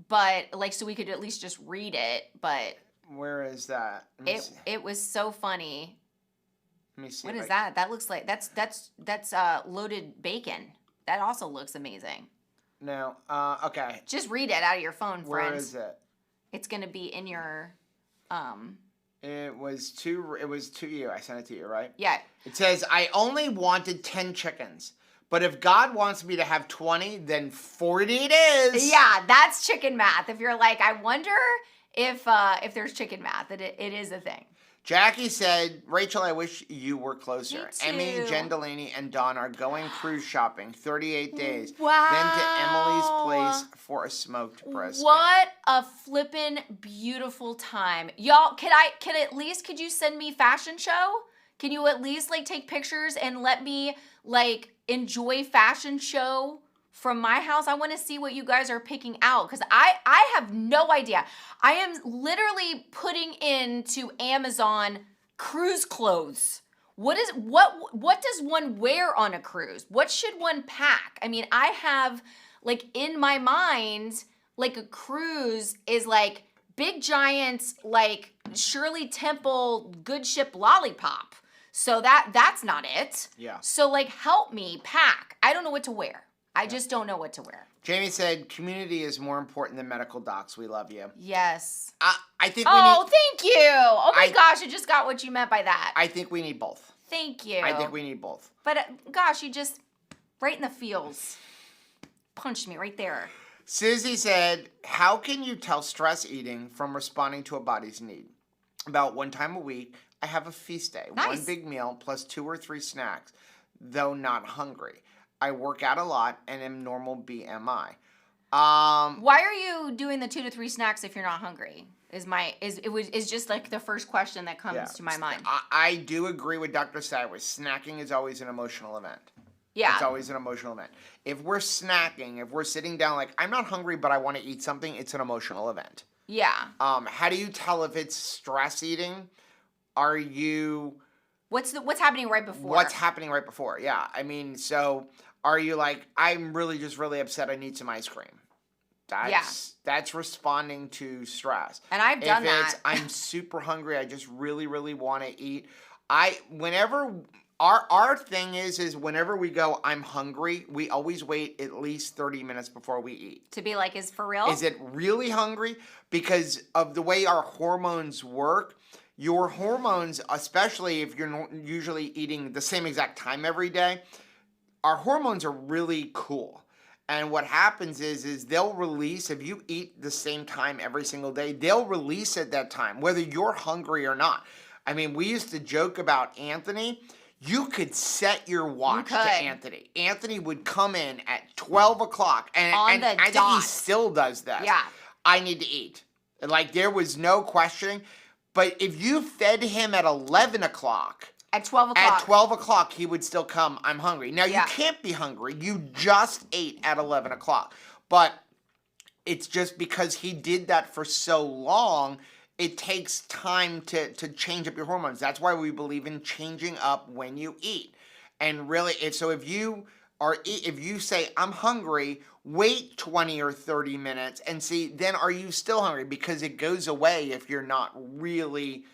but like so we could at least just read it. But where is that? it was so funny. Let me see. What is that? That looks like that's loaded bacon. That also looks amazing. No. Okay. Just read it out of your phone, friends. Where is it? It's gonna be in your It was to you. I sent it to you, right? Yeah. It says, I only wanted 10 chickens, but if God wants me to have 20, then 40 it is. Yeah, that's chicken math. If you're like, I wonder if there's chicken math, that it is a thing. Jackie said, Rachel, I wish you were closer. Me too. Emmy, Jen Delaney, and Dawn are going cruise shopping 38 days. Wow. Then to Emily's place for a smoked brisket. What a flippin' beautiful time. Y'all, could you send me fashion show? Can you at least like take pictures and let me like enjoy fashion show from my house? I want to see what you guys are picking out because I have no idea. I am literally putting into Amazon cruise clothes. What does one wear on a cruise? What should one pack? I mean, I have like in my mind, like a cruise is like big giant, like Shirley Temple Good Ship lollipop. So that's not it. Yeah. So like help me pack. I don't know what to wear. I just don't know what to wear. Jamie said, community is more important than medical docs. We love you. Yes. I think thank you. Oh my gosh, I just got what you meant by that. I think we need both. Thank you. I think we need both. But gosh, you just, right in the feels, punched me right there. Susie said, how can you tell stress eating from responding to a body's need? About 1 time a week, I have a feast day. Nice. 1 big meal plus 2 or 3 snacks, though not hungry. I work out a lot and am normal BMI. Why are you doing the 2 to 3 snacks if you're not hungry? Is just like the first question that comes to my mind. I do agree with Dr. Cyrus. Snacking is always an emotional event. Yeah. It's always an emotional event. If we're snacking, if we're sitting down like, I'm not hungry, but I want to eat something, it's an emotional event. Yeah. How do you tell if it's stress eating? Are you... What's happening right before? What's happening right before? Yeah. I mean, so are you like, I'm really upset, I need some ice cream. That's responding to stress. And I've done that. If it's, I'm super hungry, I just really want to eat. Whenever our thing is whenever we go, I'm hungry, we always wait at least 30 minutes before we eat. To be like, is for real? Is it really hungry? Because of the way our hormones work, your hormones, especially if you're usually eating the same exact time every day, our hormones are really cool. And what happens is they'll release, if you eat the same time every single day, they'll release at that time, whether you're hungry or not. I mean, we used to joke about Anthony. You could set your watch to Anthony. Anthony would come in at 12 o'clock. And I think he still does that. Yeah. I need to eat. Like, there was no questioning. But if you fed him at 11 o'clock... At 12 o'clock. At 12 o'clock, he would still come, I'm hungry. Now, you can't be hungry. You just ate at 11 o'clock. But it's just because he did that for so long, it takes time to change up your hormones. That's why we believe in changing up when you eat. And really, so if you if you say, I'm hungry, wait 20 or 30 minutes and see, then are you still hungry? Because it goes away if you're not really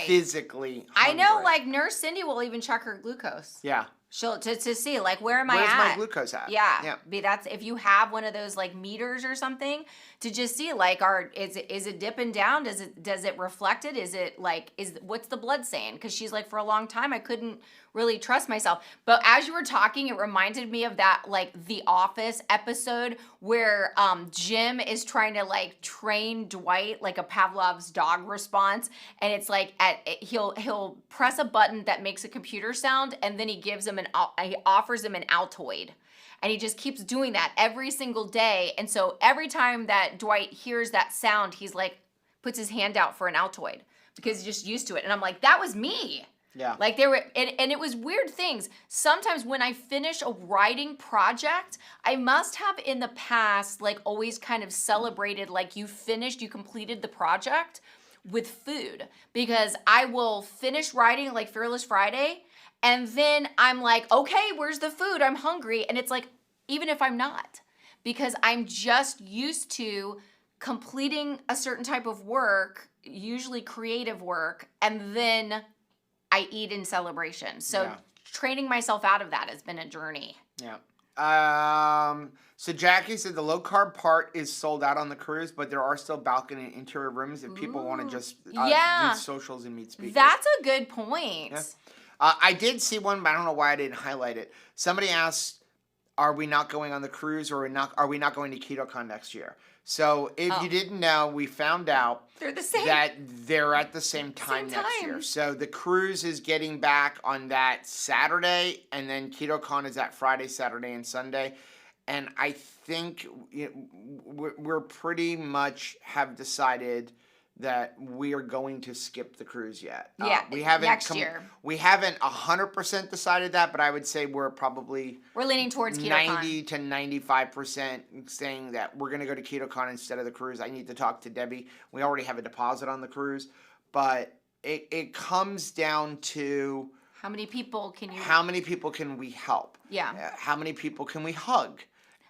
physically hungry. I know, like, Nurse Cindy will even check her glucose. Yeah. She'll to see, like, where am I Where's at? my glucose at? Yeah. That's if you have one of those like meters or something to just see, like, is it dipping down? Does it reflect it? Is it like what's the blood saying? Because she's like, for a long time I couldn't really trust myself. But as you were talking, it reminded me of that like The Office episode where Jim is trying to like train Dwight like a Pavlov's dog response, and it's like he'll press a button that makes a computer sound, and then he offers him an Altoid. And he just keeps doing that every single day. And so every time that Dwight hears that sound, he's like, puts his hand out for an Altoid because he's just used to it. And I'm like, that was me. Yeah. Like there were, and it was weird things. Sometimes when I finish a writing project, I must have in the past, like always kind of celebrated, like you completed the project with food, because I will finish writing like Fearless Friday. And then I'm like, okay, where's the food? I'm hungry. And it's like, even if I'm not, because I'm just used to completing a certain type of work, usually creative work, and then I eat in celebration. So training myself out of that has been a journey. Yeah. So Jackie said the low carb part is sold out on the cruise, but there are still balcony and interior rooms if people want to just do socials and meet speakers. That's a good point. Yeah. I did see one, but I don't know why I didn't highlight it. Somebody asked, are we not going on the cruise, or are we not going to Ketocon next year? So if you didn't know, we found out they're the same. That they're at the same time next year. So the cruise is getting back on that Saturday, and then Ketocon is that Friday, Saturday, and Sunday. And I think we're pretty much have decided that we are going to skip the cruise yet. We haven't next year. We haven't 100% decided that, but I would say we're leaning towards Ketocon. 90 to 95% saying that we're going to go to Ketocon instead of the cruise. I need to talk to Debbie. We already have a deposit on the cruise, but it comes down to how many people can we help? Yeah. How many people can we hug?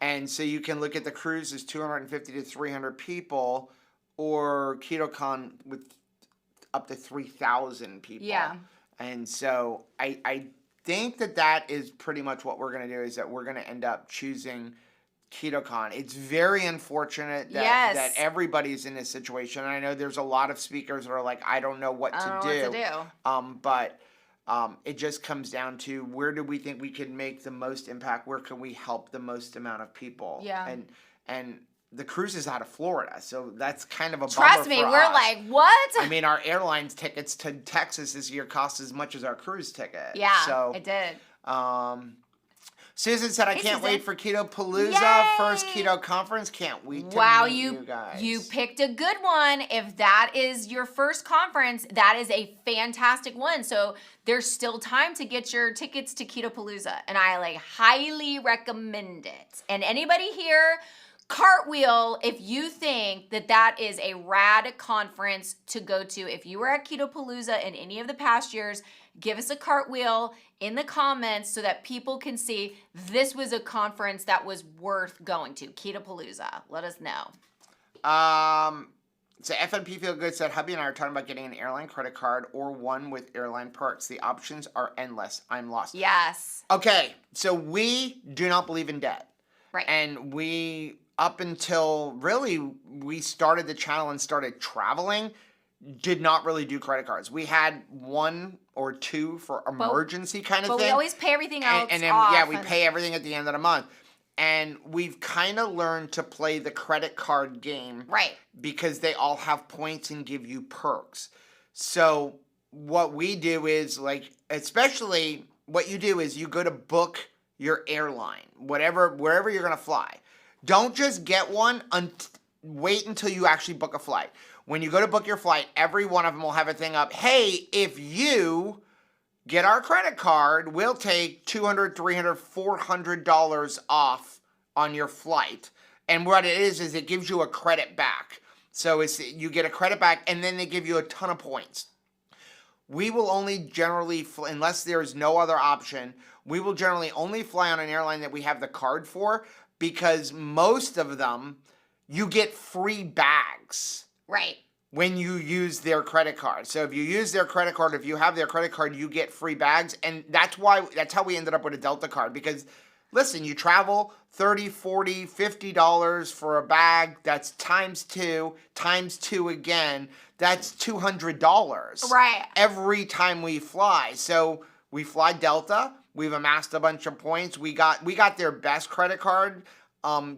And so you can look at the cruise as 250 to 300 people, or Ketocon with up to 3,000 people. Yeah. And so I think that is pretty much what we're going to do, is that we're going to end up choosing Ketocon. It's very unfortunate that everybody's in this situation. And I know there's a lot of speakers that are like, I don't know what to do. But it just comes down to, where do we think we can make the most impact? Where can we help the most amount of people? Yeah. And the cruise is out of Florida, so that's kind of a bummer. Trust me, we're like, what? I mean, our airlines tickets to Texas this year cost as much as our cruise ticket. Yeah, so it did. Susan said, I can't wait for Ketopalooza, first keto conference. Can't wait to meet you guys. You picked a good one. If that is your first conference, that is a fantastic one. So there's still time to get your tickets to Ketopalooza, and I highly recommend it. And anybody here, cartwheel if you think that is a rad conference to go to. If you were at Ketopalooza in any of the past years, give us a cartwheel in the comments so that people can see this was a conference that was worth going to. Ketopalooza. Let us know. So FNP Feel Good said, hubby and I are talking about getting an airline credit card or one with airline perks. The options are endless. I'm lost. Yes. Okay, so we do not believe in debt. Right. And up until really we started the channel and started traveling, did not really do credit cards. We had one or two for emergency kind of thing. But we always pay everything else and then off. we pay everything at the end of the month. And we've kind of learned to play the credit card game. Right. Because they all have points and give you perks. So what we do is, especially what you do is you go to book your airline, wherever you're going to fly. Don't just get one, wait until you actually book a flight. When you go to book your flight, every one of them will have a thing up, hey, if you get our credit card, we'll take $200, $300, $400 off on your flight. And what it is it gives you a credit back. So you get a credit back, and then they give you a ton of points. we will only generally, unless there's no other option, we will generally only fly on an airline that we have the card for, because most of them, you get free bags. Right. When you use their credit card. So if you use their credit card, if you have their credit card, you get free bags. And that's how we ended up with a Delta card. Because listen, you travel $30, $40, $50 for a bag, that's times two again, that's $200. Right. Every time we fly. So we fly Delta, we've amassed a bunch of points. We got their best credit card,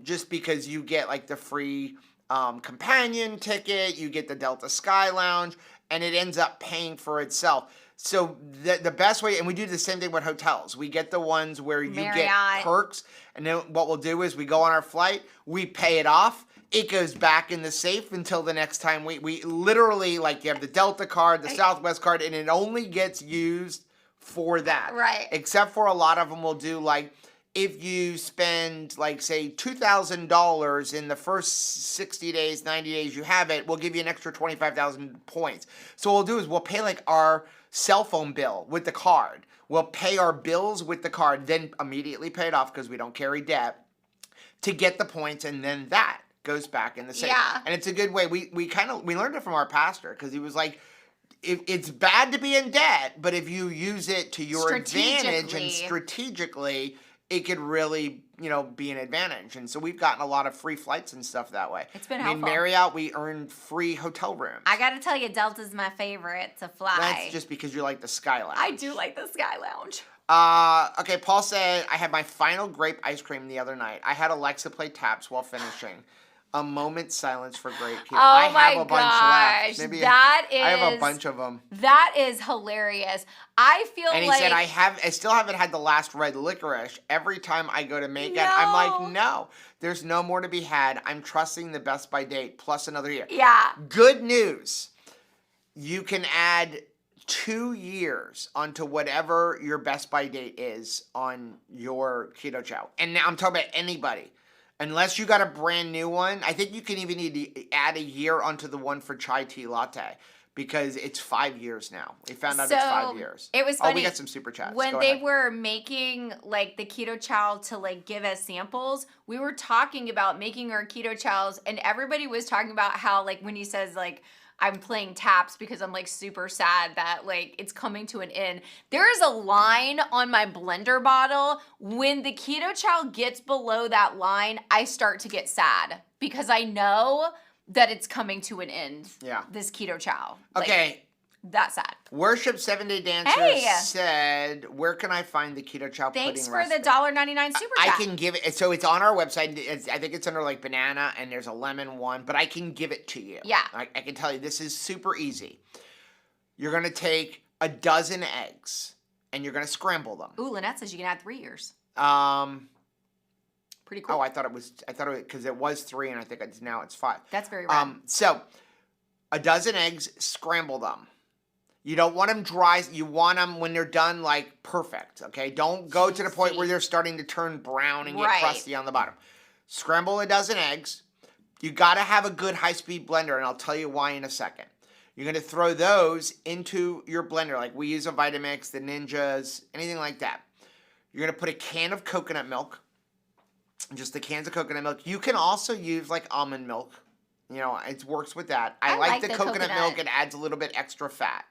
just because you get like the free companion ticket, you get the Delta Sky Lounge, and it ends up paying for itself. So the best way, and we do the same thing with hotels. We get the ones where you get perks, and then what we'll do is we go on our flight, we pay it off, it goes back in the safe until the next time we literally, like, you have the Delta card, the Southwest card, and it only gets used for that. Right. Except for a lot of them will do, like, if you spend, like, say, $2,000 in the first 60 days, 90 days you have it, we'll give you an extra 25,000 points. So what we'll do is we'll pay, like, our cell phone bill with the card. We'll pay our bills with the card, then immediately pay it off because we don't carry debt to get the points, and then that goes back in the safe. Yeah. And it's a good way. We learned it from our pastor, because he was like, it's bad to be in debt, but if you use it to your advantage and strategically, it could really, be an advantage. And so we've gotten a lot of free flights and stuff that way. It's been helpful. Marriott, we earned free hotel rooms. I got to tell you, Delta's my favorite to fly. That's just because you like the Sky Lounge. I do like the Sky Lounge. Okay, Paul said, I had my final grape ice cream the other night. I had Alexa play taps while finishing. A moment's silence for grape keto. I have a bunch left. Maybe I have a bunch of them. That is hilarious. I feel like... And he said, I still haven't had the last red licorice. Every time I go to make it, I'm like, no, there's no more to be had. I'm trusting the best by date plus another year. Yeah. Good news. You can add 2 years onto whatever your best by date is on your keto chow. And now I'm talking about anybody. Unless you got a brand new one, I think you can even need to add a year onto the one for chai tea latte, because it's 5 years now. We found out it's 5 years. It was funny. Oh, we got some super chats. When they were making like the keto chow to like give us samples, we were talking about making our keto chows, and everybody was talking about how, like, when he says like, I'm playing taps because I'm like super sad that like it's coming to an end. There is a line on my blender bottle. When the keto chow gets below that line, I start to get sad because I know that it's coming to an end. Yeah. This keto chow. Okay. That's sad. Worship 7-Day Dancer said, where can I find the keto chow pudding recipe? Thanks for the $1.99 super chat. I can give it, so it's on our website. I think it's under like banana, and there's a lemon one, but I can give it to you. Yeah. I can tell you, this is super easy. You're going to take a dozen eggs, and you're going to scramble them. Ooh, Lynette says you can add 3 years. Pretty cool. Oh, I thought it was, because it was 3, and I think now it's 5. That's very rad. So, a dozen eggs, scramble them. You don't want them dry. You want them when they're done, like, perfect, okay? Don't go to the point where they're starting to turn brown and get crusty on the bottom. Scramble a dozen eggs. You got to have a good high-speed blender, and I'll tell you why in a second. You're going to throw those into your blender, like we use a Vitamix, the Ninjas, anything like that. You're going to put a can of coconut milk, just the cans of coconut milk. You can also use, like, almond milk. It works with that. I like the coconut milk. It adds a little bit extra fat.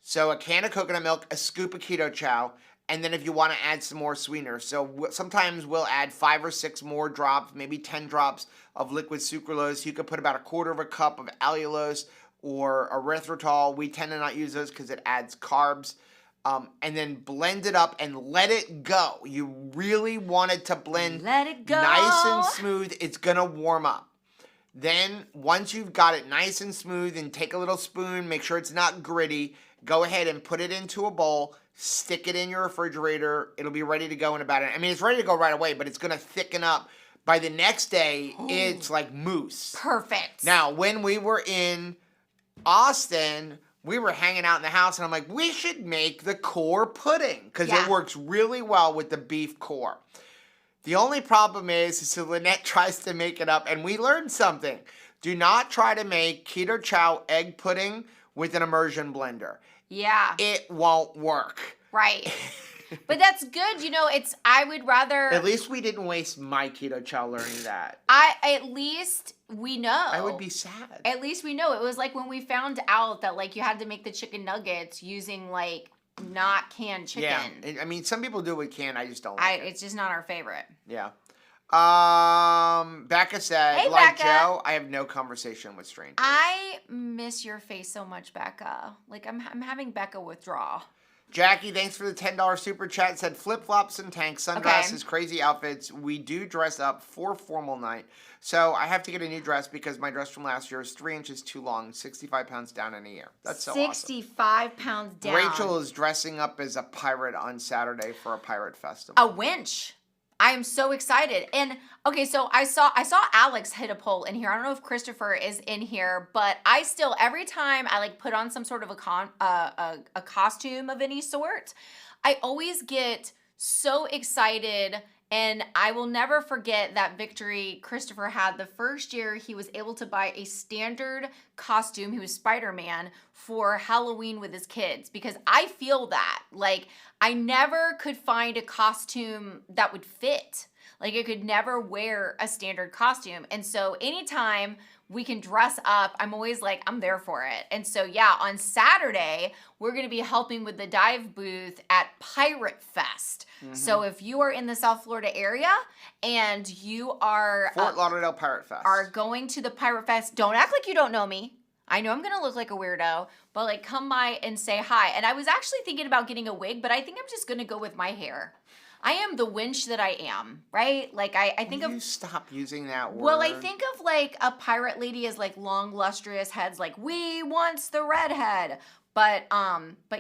So a can of coconut milk, a scoop of keto chow, and then if you want to add some more sweetener. So sometimes we'll add 5 or 6 more drops, maybe 10 drops of liquid sucralose. You could put about 1/4 cup of allulose or erythritol. We tend to not use those because it adds carbs. And then blend it up and let it go. You really want it to blend nice and smooth. It's going to warm up. Then once you've got it nice and smooth, and take a little spoon, make sure it's not gritty, go ahead and put it into a bowl, stick it in your refrigerator. It'll be ready to go in about it's ready to go right away, but it's going to thicken up. By the next day, it's like mousse. Perfect. Now, when we were in Austin, we were hanging out in the house, and I'm like, we should make the core pudding because it works really well with the beef core. The only problem is so Lynette tries to make it up, and we learned something. Do not try to make keto chow egg pudding with an immersion blender. Yeah. it won't work. Right. But that's good. I would rather. At least we didn't waste my keto chow learning that. At least we know. I would be sad. At least we know. It was like when we found out that like you had to make the chicken nuggets using like not canned chicken. Yeah. I mean, some people do it with canned. I just don't like it. It's just not our favorite. Yeah. Becca said, Hey, like Becca. Joe, I have no conversation with strangers. I miss your face so much, Becca. Like I'm having Becca withdraw. Jackie, thanks for the $10 super chat. Said flip-flops and tanks, sunglasses, crazy outfits. We do dress up for formal night. So I have to get a new dress because my dress from last year is 3 inches too long, 65 pounds down in a year. That's so 65 pounds down. Rachel is dressing up as a pirate on Saturday for a pirate festival. A winch. I am so excited. And okay, so I saw Alex hit a poll in here. I don't know if Christopher is in here, but I still, every time I like put on some sort of a costume of any sort, I always get so excited. And I will never forget that victory Christopher had the first year he was able to buy a standard costume. He was Spider-Man for Halloween with his kids, because I feel that. Like, I never could find a costume that would fit. Like, I could never wear a standard costume. And so anytime we can dress up, I'm always like, I'm there for it. And so, yeah, on Saturday, we're going to be helping with the dive booth at Pirate Fest. Mm-hmm. So if you are in the South Florida area and you are... Fort Lauderdale Pirate Fest. Are going to the Pirate Fest, don't act like you don't know me. I know I'm going to look like a weirdo, but like come by and say hi. And I was actually thinking about getting a wig, but I think I'm just going to go with my hair. I am the winch that I am, right? Like I think of... You stop using that word. Well, I think of like a pirate lady as like long, lustrous heads, like we once the redhead. But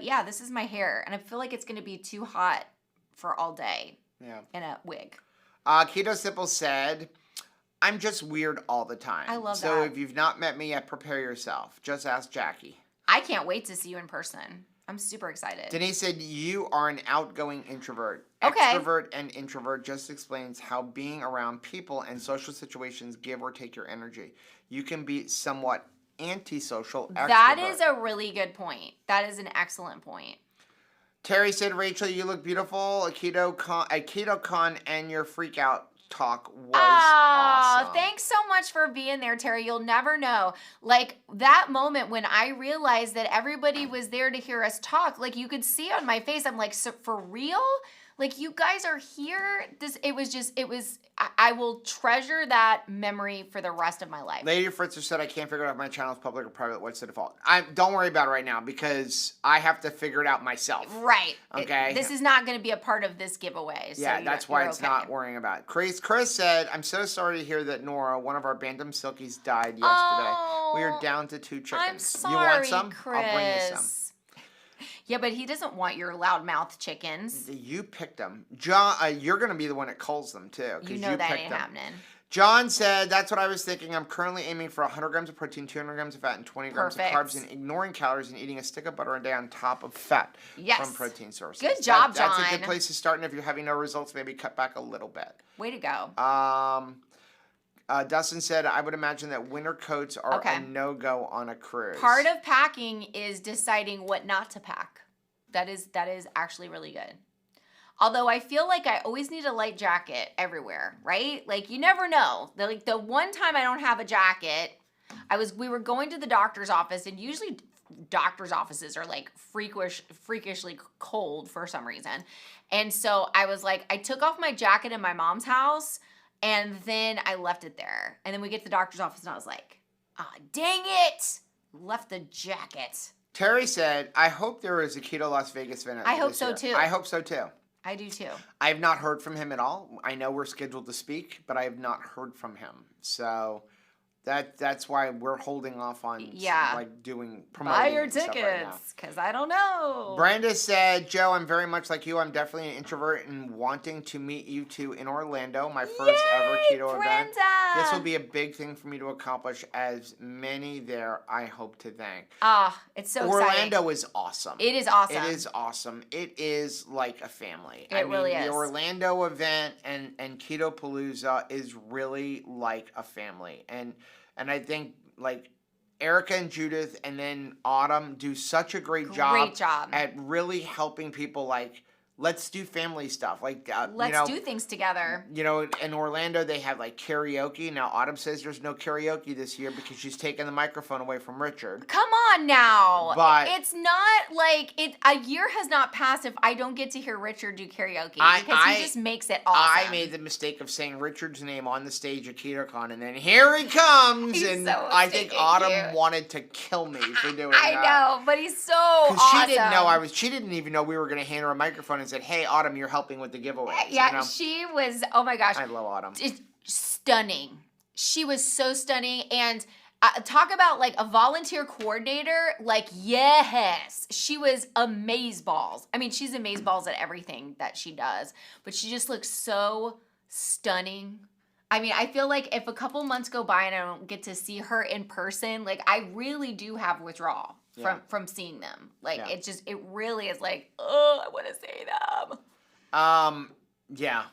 yeah, this is my hair, and I feel like it's going to be too hot for all day. Yeah. In a wig. Keto Simple said, I'm just weird all the time. I love that. So if you've not met me yet, prepare yourself. Just ask Jackie. I can't wait to see you in person. I'm super excited. Denise said, you are an outgoing introvert. Okay. Extrovert and introvert just explains how being around people and social situations give or take your energy. You can be somewhat antisocial extrovert. That is a really good point. That is an excellent point. Terry said, Rachel, you look beautiful at Ketocon, and your freak out talk was awesome. Thanks so much for being there, Terry. You'll never know. Like that moment when I realized that everybody was there to hear us talk, like you could see on my face, I'm like, so for real? Like you guys are here? I will treasure that memory for the rest of my life. Lady Fritzer said, I can't figure out if my channel is public or private. What's the default? Don't worry about it right now because I have to figure it out myself. Right. Okay. This is not going to be a part of this giveaway. So yeah, that's why it's not worrying about it. Chris said, I'm so sorry to hear that Nora, one of our Bantam Silkies, died yesterday. Oh, we are down to 2 chickens. I'm sorry, you want some? Chris. I'll bring you some. Yeah, but he doesn't want your loudmouth chickens. You picked them. John, you're going to be the one that culls them, too. You know that ain't happening. John said, that's what I was thinking. I'm currently aiming for 100 grams of protein, 200 grams of fat, and 20 grams of carbs, and ignoring calories and eating a stick of butter a day on top of fat from protein sources. Good job, John. That's a good place to start, and if you're having no results, maybe cut back a little bit. Way to go. Dustin said, I would imagine that winter coats are a no-go on a cruise. Part of packing is deciding what not to pack. That is actually really good. Although I feel like I always need a light jacket everywhere, right? Like you never know. The one time I don't have a jacket, we were going to the doctor's office, and usually doctor's offices are like freakishly cold for some reason. And so I was like, I took off my jacket in my mom's house, and then I left it there. And then we get to the doctor's office, and I was like, dang it! Left the jacket. Terry said, I hope there is a Keto Las Vegas event. I hope so too. I hope so too. I do too. I have not heard from him at all. I know we're scheduled to speak, but I have not heard from him. So that's why we're holding off on promoting. Buy your tickets, because I don't know. Brenda said, Joe, I'm very much like you. I'm definitely an introvert and wanting to meet you two in Orlando, my first ever keto event. This will be a big thing for me to accomplish, as many there I hope to thank. It's so Orlando exciting. Orlando is awesome. It is awesome. It is awesome. It is like a family. It really is. The Orlando event and Keto Palooza is really like a family. And I think, like, Erica and Judith and then Autumn do such a great job at really helping people, like, let's do family stuff. Like, let's do things together. You know, in Orlando, they have, like, karaoke. Now, Autumn says there's no karaoke this year because she's taken the microphone away from Richard. Come on now. But it's not like a year has not passed if I don't get to hear Richard do karaoke because he just makes it awesome. I made the mistake of saying Richard's name on the stage at Ketocon, and then here he comes. He's and so I think Autumn wanted to kill me for doing that. I know, but he's so awesome. She didn't even know we were going to hand her a microphone and said, "Hey, Autumn, you're helping with the giveaway." Yeah, you know? She was, oh my gosh. I love Autumn. It's stunning. She was so stunning. And talk about like a volunteer coordinator. Like, yes, she was amazeballs. I mean, she's amazeballs at everything that she does, but she just looks so stunning. I mean, I feel like if a couple months go by and I don't get to see her in person, like I really do have withdrawal from seeing them. Like it really is like, oh, I want to see them. Yeah.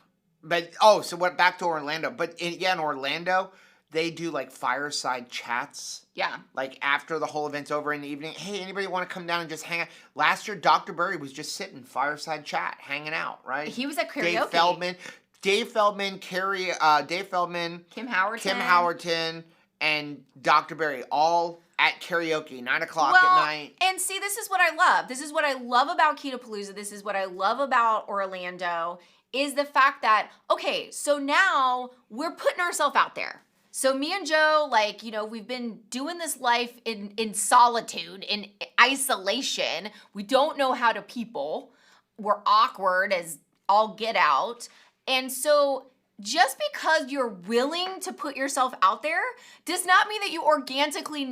But, so what, back to Orlando. But in Orlando, they do like fireside chats. Yeah. Like after the whole event's over in the evening, hey, anybody want to come down and just hang out? Last year, Dr. Berry was just sitting fireside chat, hanging out, right? He was at karaoke. Dave Feldman, Kim Howerton, and Dr. Berry all at karaoke, 9 o'clock at night. And see, this is what I love. This is what I love about Ketopalooza. This is what I love about Orlando, is the fact that, okay, so now we're putting ourselves out there. So me and Joe, like, you know, we've been doing this life in solitude, in isolation. We don't know how to people. We're awkward as all get out. And so just because you're willing to put yourself out there does not mean that you organically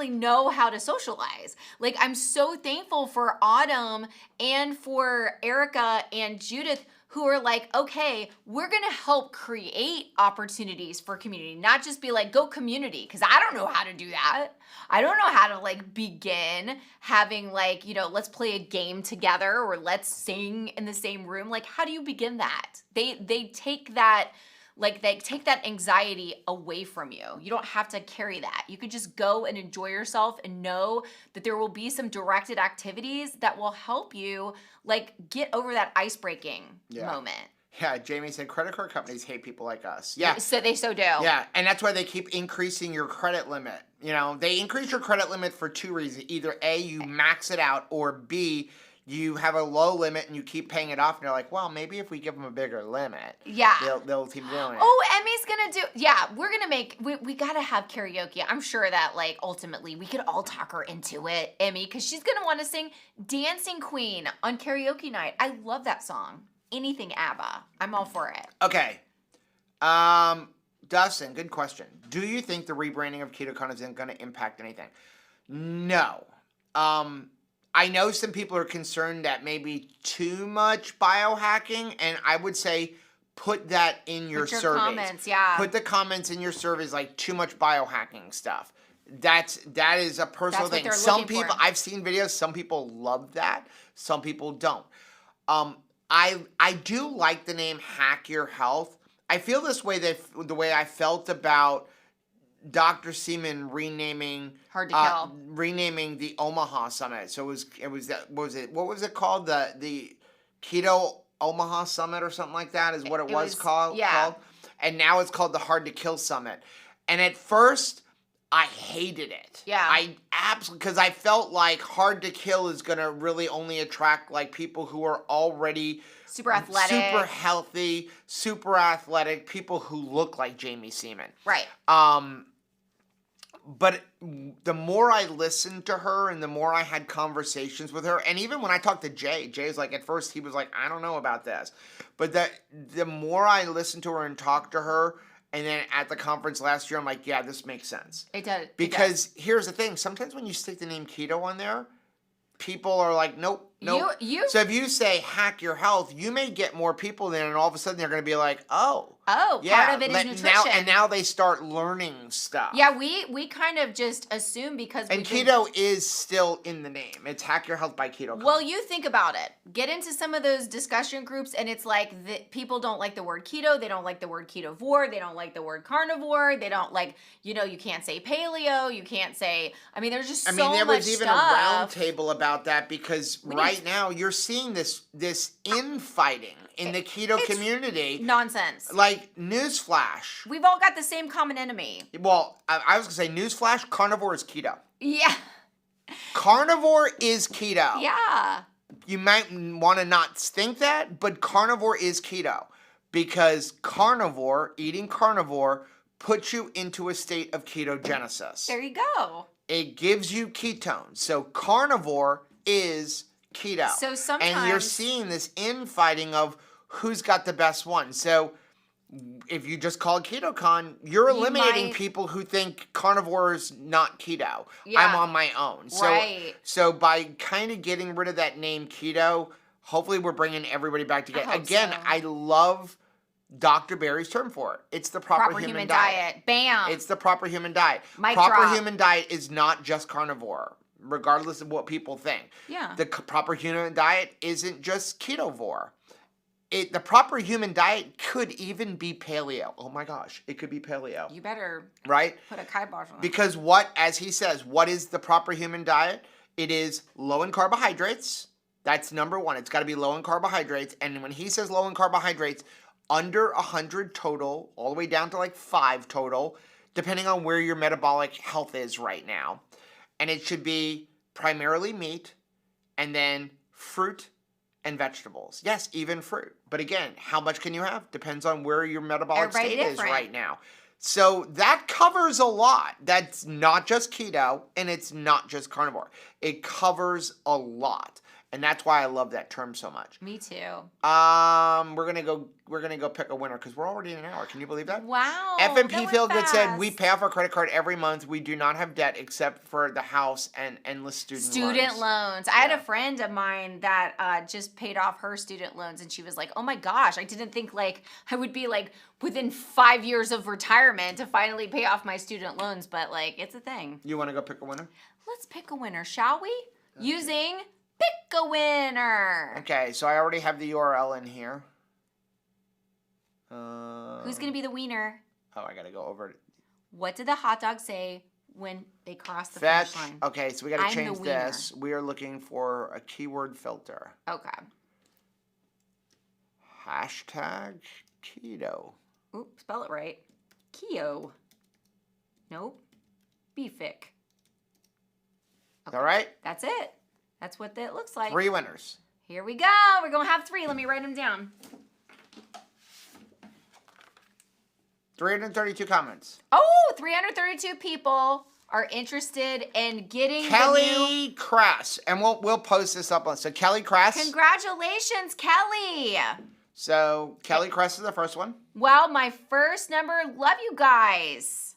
know how to socialize. Like, I'm so thankful for Autumn and for Erica and Judith, who are like, okay, we're gonna help create opportunities for community, not just be like, go community, because I don't know how to do that. I don't know how to like begin having like, you know, let's play a game together or let's sing in the same room. Like, how do you begin that? They take that, like they take that anxiety away from you. You don't have to carry that. You could just go and enjoy yourself and know that there will be some directed activities that will help you like get over that ice breaking moment. Yeah, Jamie said credit card companies hate people like us. Yeah. So they do. Yeah, and that's why they keep increasing your credit limit. You know, they increase your credit limit for two reasons. Either A, you max it out, or B, you have a low limit and you keep paying it off, and you're like, well, maybe if we give them a bigger limit, they'll keep doing it. Oh, Emmy's gonna do, we're gonna make, we gotta have karaoke. I'm sure that, like, ultimately, we could all talk her into it, Emmy, because she's gonna want to sing Dancing Queen on karaoke night. I love that song. Anything ABBA. I'm all for it. Okay. Dustin, good question. Do you think the rebranding of Ketocon isn't going to impact anything? No. I know some people are concerned that maybe too much biohacking, and I would say put that in your surveys. Comments, yeah. Put the comments in your surveys like too much biohacking stuff. That is a personal thing. Some people, I've seen videos, some people love that, some people don't. I do like the name Hack Your Health. I feel this way the way I felt about Dr. Seaman renaming the Omaha Summit. So it was what was it called? The Keto Omaha Summit or something like that is what it was called. Yeah. And now it's called the Hard to Kill Summit. And at first I hated it. Yeah. I absolutely, because I felt like Hard to Kill is going to really only attract like people who are already super athletic, super healthy, super athletic, people who look like Jamie Seaman. Right. But the more I listened to her and the more I had conversations with her, and even when I talked to Jay's like, at first he was like, I don't know about this. But the more I listened to her and talked to her, and then at the conference last year, I'm like, yeah, this makes sense. It does. Because here's the thing. Sometimes when you stick the name keto on there, people are like, nope. So if you say hack your health, you may get more people there, and all of a sudden they're going to be like, oh, Oh, Yeah, part of it is nutrition. now they start learning stuff. Yeah, we kind of just assume because and keto is still in the name. It's Hack Your Health by Ketocon. Well, you think about it. Get into some of those discussion groups, and it's like people don't like the word keto. They don't like the word ketovore. They don't like the word carnivore. They don't like, you can't say paleo. You can't say. I mean, there's just so much stuff. There was even a round table about that because right now you're seeing this infighting in the keto community. Nonsense. Like, newsflash. We've all got the same common enemy. Well, I was going to say, newsflash, carnivore is keto. Yeah. Carnivore is keto. Yeah. You might want to not think that, but carnivore is keto. Because eating carnivore, puts you into a state of ketogenesis. There you go. It gives you ketones. So carnivore is keto. So sometimes... And you're seeing this infighting of who's got the best one. So if you just call it Ketocon, you're eliminating people who think carnivore is not keto. Yeah. I'm on my own. So by kind of getting rid of that name keto, hopefully we're bringing everybody back together. I love Dr. Barry's term for it. It's the proper human diet. Bam. It's the proper human diet. Human diet is not just carnivore, regardless of what people think. Yeah. The proper human diet isn't just ketovore. The proper human diet could even be paleo. Oh my gosh, it could be paleo. You better put a kibosh on it. Because as he says, what is the proper human diet? It is low in carbohydrates. That's number one. It's got to be low in carbohydrates. And when he says low in carbohydrates, under 100 total, all the way down to like 5 total, depending on where your metabolic health is right now. And it should be primarily meat and then fruit and vegetables. Yes, even fruit. But again, how much can you have? Depends on where your metabolic state is right now. So that covers a lot. That's not just keto and it's not just carnivore. It covers a lot. And that's why I love that term so much. Me too. We're gonna go pick a winner because we're already in an hour. Can you believe that? Wow. FMP Feelgood said we pay off our credit card every month. We do not have debt except for the house and endless student loans. I had a friend of mine that just paid off her student loans, and she was like, "Oh my gosh, I didn't think I would be within 5 years of retirement to finally pay off my student loans, but it's a thing." You want to go pick a winner? Let's pick a winner, shall we? Okay. Using Pick a Winner. Okay, so I already have the URL in here. Who's going to be the wiener? Oh, I got to go over it. What did the hot dog say when they crossed the finish line? Okay, so we got to change this. We are looking for a keyword filter. Okay. Hashtag keto. Oop, spell it right. Keto. Nope. Beefic. Okay. All right? That's it. That's what that looks like. 3 winners. Here we go. We're going to have 3. Let me write them down. 332 comments. Oh, 332 people are interested in getting Kelly Crass. And we'll post this up on. So Kelly Crass. Congratulations, Kelly. So Kelly Crass is the first one. Well, my first number. Love you guys.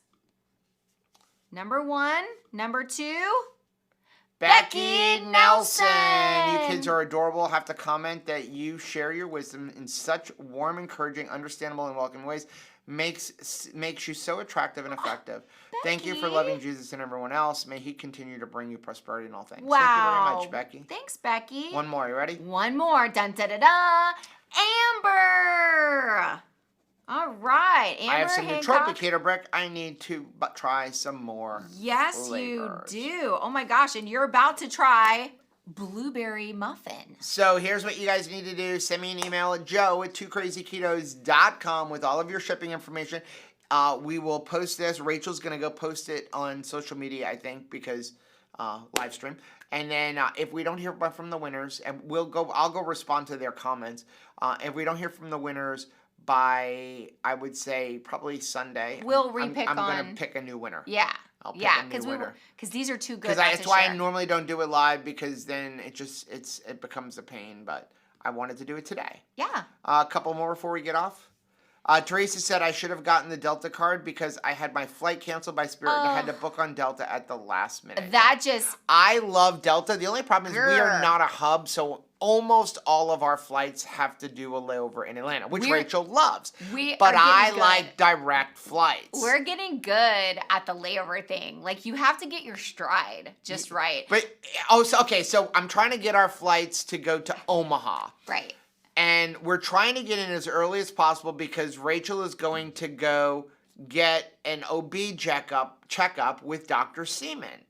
Number 1. Number 2. Becky Nelson. You kids are adorable. Have to comment that you share your wisdom in such warm, encouraging, understandable, and welcoming ways. Makes you so attractive and effective. Thank you for loving Jesus and everyone else. May he continue to bring you prosperity in all things. Wow. Thank you very much, Becky. Thanks, Becky. One more. You ready? One more. Dun da da da. Amber. All right, Amber I have some Hancock. nootropic keto brick. I need to try some more. Yes, flavors. you do. Oh my gosh, and you're about to try blueberry muffin. So here's what you guys need to do. Send me an email at joe@twoCrazyKetos.com with all of your shipping information. We will post this. Rachel's going to go post it on social media, I think, because live stream. And then if we don't hear from the winners, and I'll go respond to their comments. If we don't hear from the winners by, I would say, probably Sunday, we'll I'm going to pick a new winner. Yeah. I'll pick a new winner. Because these are too good. Because that's why I normally don't do it live, because then it becomes a pain. But I wanted to do it today. Yeah. A couple more before we get off. Teresa said I should have gotten the Delta card because I had my flight canceled by Spirit and I had to book on Delta at the last minute. That just... I love Delta. The only problem is we are not a hub, so almost all of our flights have to do a layover in Atlanta, which Rachel loves. But I like direct flights. We're getting good at the layover thing. Like, you have to get your stride just right. But, so I'm trying to get our flights to go to Omaha. Right. And we're trying to get in as early as possible because Rachel is going to go get an OB checkup with Dr. Seaman.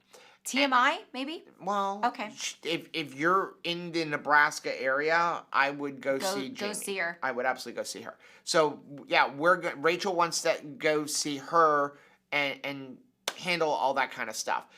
TMI, maybe? Well, okay. If you're in the Nebraska area, I would go see Jamie. Go see her. I would absolutely go see her. So, yeah, Rachel wants to go see her and handle all that kind of stuff.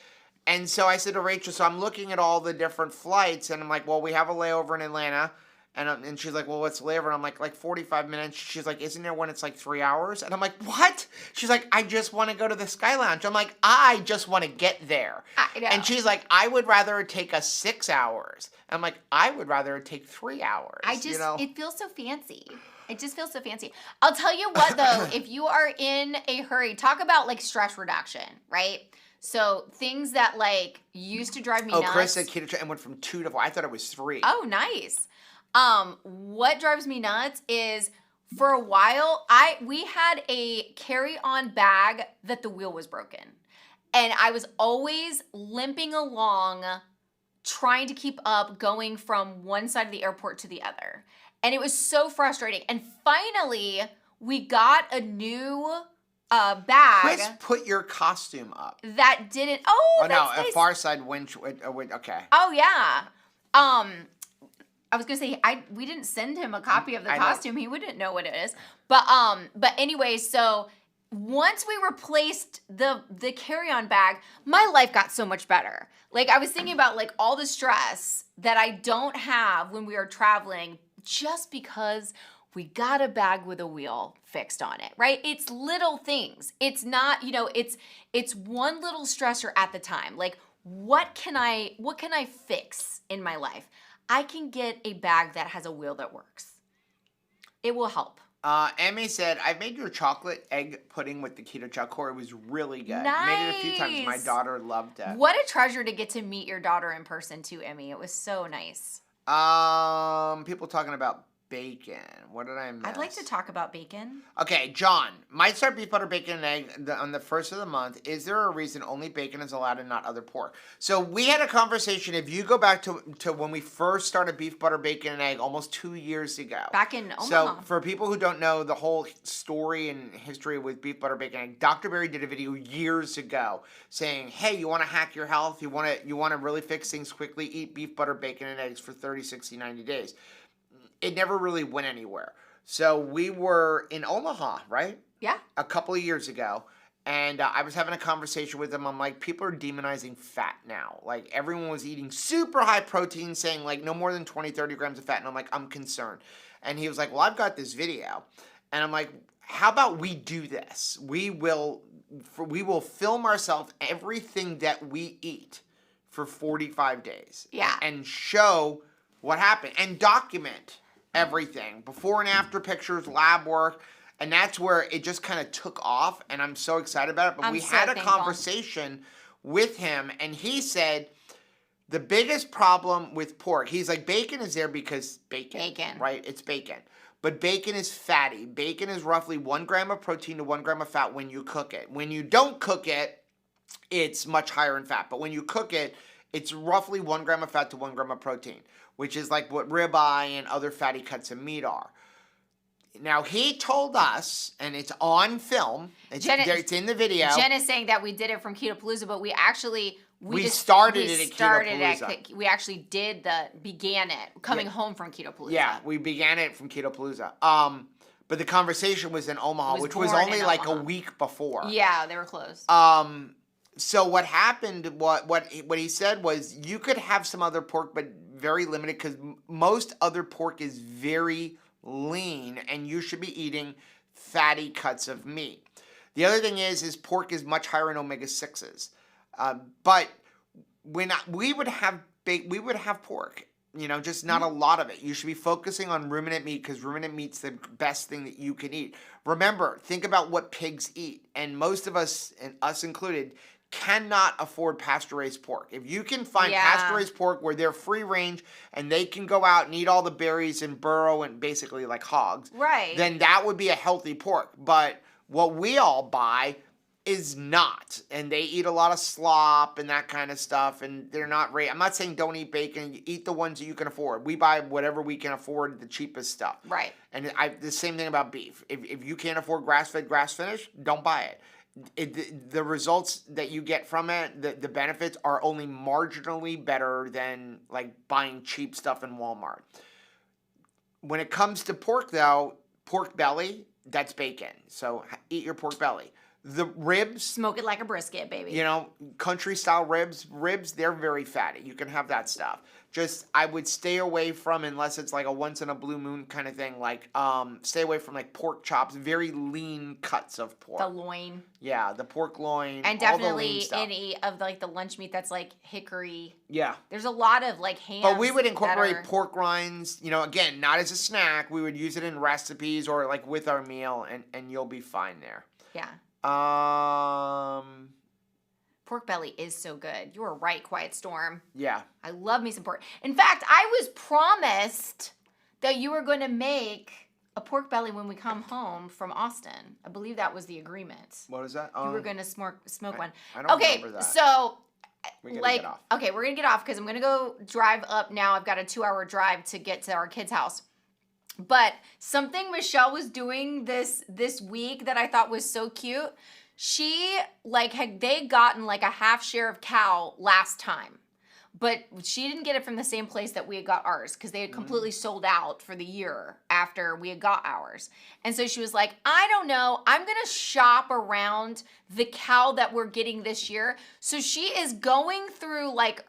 And so I said to Rachel, so I'm looking at all the different flights, and I'm like, well, we have a layover in Atlanta. And she's like, well, what's the layover? And I'm like 45 minutes. She's like, isn't there one it's like 3 hours? And I'm like, what? She's like, I just want to go to the Sky Lounge. I'm like, I just want to get there. I know. And she's like, I would rather it take us 6 hours. And I'm like, I would rather it take 3 hours. It feels so fancy. It just feels so fancy. I'll tell you what, though, if you are in a hurry, talk about like stress reduction, right? So things that like used to drive me nuts. Chris said keto and went from 2 to 4. I thought it was 3. Oh, nice. What drives me nuts is for a while, we had a carry-on bag that the wheel was broken. And I was always limping along, trying to keep up, going from one side of the airport to the other. And it was so frustrating. And finally, we got a new bag. Chris, put your costume up. That didn't. Oh, that's no, nice. a Far Side winch. Okay. Oh yeah. I was gonna say we didn't send him a copy of the costume. He wouldn't know what it is. But anyway, so once we replaced the carry-on bag, my life got so much better. Like, I was thinking about like all the stress that I don't have when we are traveling just because we got a bag with a wheel fixed on it, right? It's little things. It's not, it's one little stressor at the time. Like, what can I fix in my life? I can get a bag that has a wheel that works. It will help. Emmy said, I've made your chocolate egg pudding with the keto chow core. It was really good. Nice. Made it a few times. My daughter loved it. What a treasure to get to meet your daughter in person too, Emmy. It was so nice. People talking about bacon. What did I miss? I'd like to talk about bacon. Okay, John. Might start beef, butter, bacon, and egg on the first of the month. Is there a reason only bacon is allowed and not other pork? So we had a conversation. If you go back to when we first started beef, butter, bacon, and egg almost 2 years ago. Back in Omaha. So for people who don't know the whole story and history with beef, butter, bacon, and egg, Dr. Berry did a video years ago saying, hey, you want to hack your health? You want to really fix things quickly? Eat beef, butter, bacon, and eggs for 30, 60, 90 days. It never really went anywhere. So we were in Omaha, right? Yeah. A couple of years ago. And I was having a conversation with him. I'm like, people are demonizing fat now. Like, everyone was eating super high protein, saying like no more than 20, 30 grams of fat. And I'm like, I'm concerned. And he was like, well, I've got this video. And I'm like, how about we do this? We will film ourselves everything that we eat for 45 days. Yeah. And show what happened. And document everything, before and after pictures, lab work, and that's where it just kind of took off, and I'm so excited about it. But we had a conversation with him, and he said the biggest problem with pork, he's like, bacon is there because bacon. Right? It's bacon. But bacon is fatty. Bacon is roughly 1 gram of protein to 1 gram of fat when you cook it. When you don't cook it, it's much higher in fat. But when you cook it, it's roughly 1 gram of fat to 1 gram of protein, which is like what ribeye and other fatty cuts of meat are. Now, he told us, and it's on film, it's in the video. Jen is saying that we did it from Ketopalooza, but we actually... We started it at Ketopalooza. We actually began it coming home from Ketopalooza. Yeah, we began it from Ketopalooza. But the conversation was in Omaha, which was only like a week before. Yeah, they were close. So what happened, what he said was, you could have some other pork, but very limited, because most other pork is very lean, and you should be eating fatty cuts of meat. The other thing is pork is much higher in omega-6s. But when we would have pork, just not a lot of it. You should be focusing on ruminant meat, because ruminant meat's the best thing that you can eat. Remember, think about what pigs eat, and most of us, and us included, cannot afford pasture-raised pork. If you can find Yeah. pasture-raised pork where they're free range and they can go out and eat all the berries and burrow and basically like hogs, Right. then that would be a healthy pork. But what we all buy is not, and they eat a lot of slop and that kind of stuff, and they're not I'm not saying don't eat bacon. Eat the ones that you can afford. We buy whatever we can afford, the cheapest stuff. Right. And the same thing about beef. If you can't afford grass-fed, grass-finished, don't buy it. The results that you get from it, the benefits are only marginally better than like buying cheap stuff in Walmart. When it comes to pork, though, pork belly, that's bacon. So eat your pork belly. The ribs, Smoke it like a brisket, baby. you know, country style ribs, they're very fatty. You can have that stuff. Just, I would stay away from, unless it's like a once in a blue moon kind of thing, like, stay away from like pork chops, very lean cuts of pork. The loin. Yeah, the pork loin. And all the lean definitely stuff. any of like the lunch meat that's like hickory. Yeah. There's a lot of like hams. But we would incorporate that are- pork rinds, you know, again, not as a snack. We would use it in recipes or like with our meal, and you'll be fine there. Yeah. Um, Pork belly is so good. You were right, Quiet Storm. yeah. I love me some pork. In fact, I was promised that you were going to make a pork belly when we come home from Austin. I believe that was the agreement. What is that? You were going to smoke one. I don't Okay, remember that. so We gotta like, get off. okay, we're going to get off because I'm going to go drive up now. I've got a 2-hour drive to get to our kids' house. But something Michelle was doing this week that I thought was so cute. She they gotten like a half share of cow last time, but she didn't get it from the same place that we had got ours because they had completely sold out for the year after we had got ours. And so she was like, I don't know, I'm gonna shop around the cow that we're getting this year. So she is going through like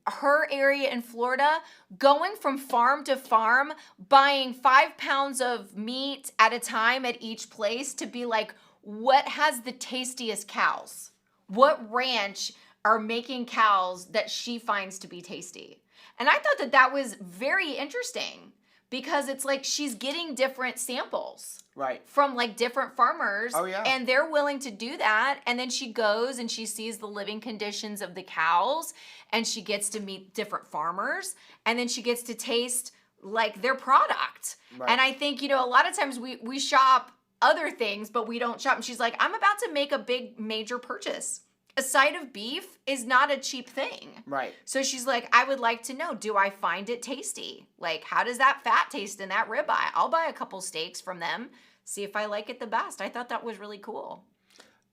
her area in Florida, going from farm to farm, buying 5 pounds of meat at a time at each place to be like, what has the tastiest cows? What ranch are making cows that she finds to be tasty? And I thought that was very interesting because it's like she's getting different samples. Right. From like different farmers. Oh, yeah. And they're willing to do that. And then she goes and she sees the living conditions of the cows and she gets to meet different farmers and then she gets to taste like their product. Right. And I think, a lot of times we shop other things, but we don't shop. And she's like, I'm about to make a big major purchase. A side of beef is not a cheap thing. Right. So she's like, I would like to know, do I find it tasty? Like, how does that fat taste in that ribeye? I'll buy a couple steaks from them, see if I like it the best. I thought that was really cool.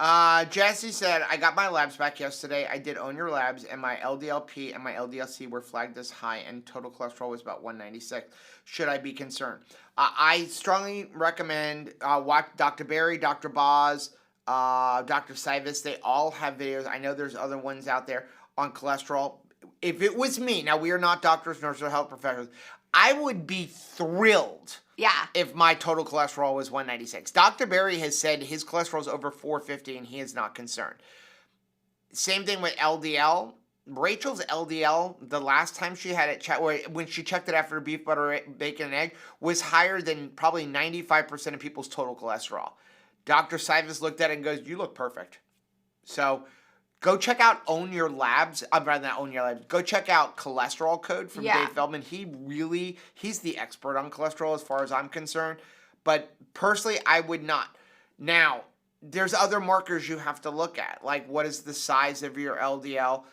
Jesse said, I got my labs back yesterday. I did own your labs, and my LDLP and my LDLC were flagged as high, and total cholesterol was about 196. Should I be concerned? I strongly recommend watch Dr. Berry, Dr. Boz, Dr. Sivas. They all have videos. I know there's other ones out there on cholesterol. If it was me, now we are not doctors, nurses, or health professionals, I would be thrilled. Yeah. If my total cholesterol was 196. Dr. Berry has said his cholesterol is over 450 and he is not concerned. Same thing with LDL. Rachel's LDL, the last time she had it checked, when she checked it after beef, butter, bacon, and egg, was higher than probably 95% of people's total cholesterol. Dr. Sivas looked at it and goes, you look perfect. So go check out Own Your Labs. Rather than Own Your Labs. Go check out Cholesterol Code from Dave Feldman. He's the expert on cholesterol as far as I'm concerned. But personally, I would not. Now, there's other markers you have to look at. Like, what is the size of your LDL?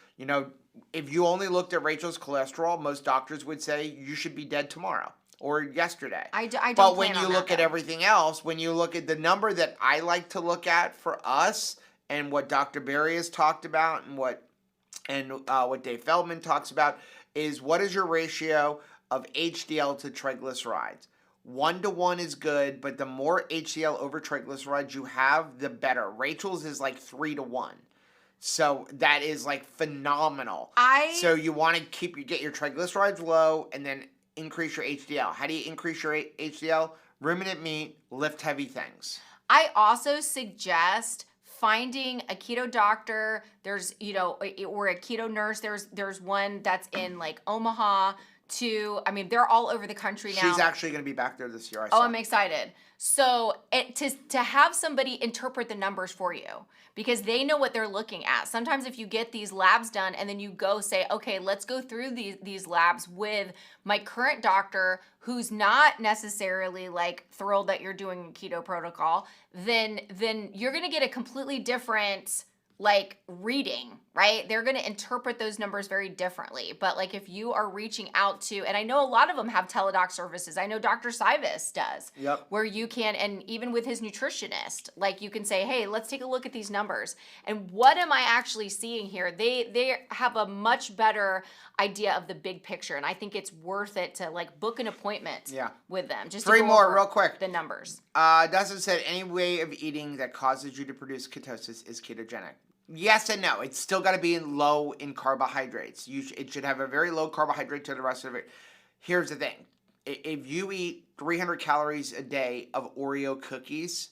If you only looked at Rachel's cholesterol, most doctors would say you should be dead tomorrow or yesterday. I don't But plan when on you that, look at though. everything else, when you look at the number that I like to look at for us, and what Dr. Berry has talked about, and what Dave Feldman talks about, is what is your ratio of HDL to triglycerides? 1-to-1 is good, but the more HDL over triglycerides you have, the better. Rachel's is like 3-to-1. So that is like phenomenal. So you want to get your triglycerides low and then increase your HDL. How do you increase your HDL? Ruminant meat, lift heavy things. I also suggest finding a keto doctor. There's, or a keto nurse. There's one that's in like Omaha. they're all over the country now. She's actually going to be back there this year. I'm excited. So to have somebody interpret the numbers for you, because they know what they're looking at. Sometimes if you get these labs done and then you go say, okay, let's go through these labs with my current doctor who's not necessarily like thrilled that you're doing a keto protocol, then you're going to get a completely different like reading, right? They're going to interpret those numbers very differently. But like if you are reaching out to, and I know a lot of them have teledoc services. I know Dr. Sivis does, where you can, and even with his nutritionist, like you can say, hey, let's take a look at these numbers. And what am I actually seeing here? They have a much better idea of the big picture. And I think it's worth it to like book an appointment with them. Just 3 more real quick. The numbers. Dustin said any way of eating that causes you to produce ketosis is ketogenic. Yes and no. It's still got to be low in carbohydrates. It should have a very low carbohydrate to the rest of it. Here's the thing. If you eat 300 calories a day of Oreo cookies,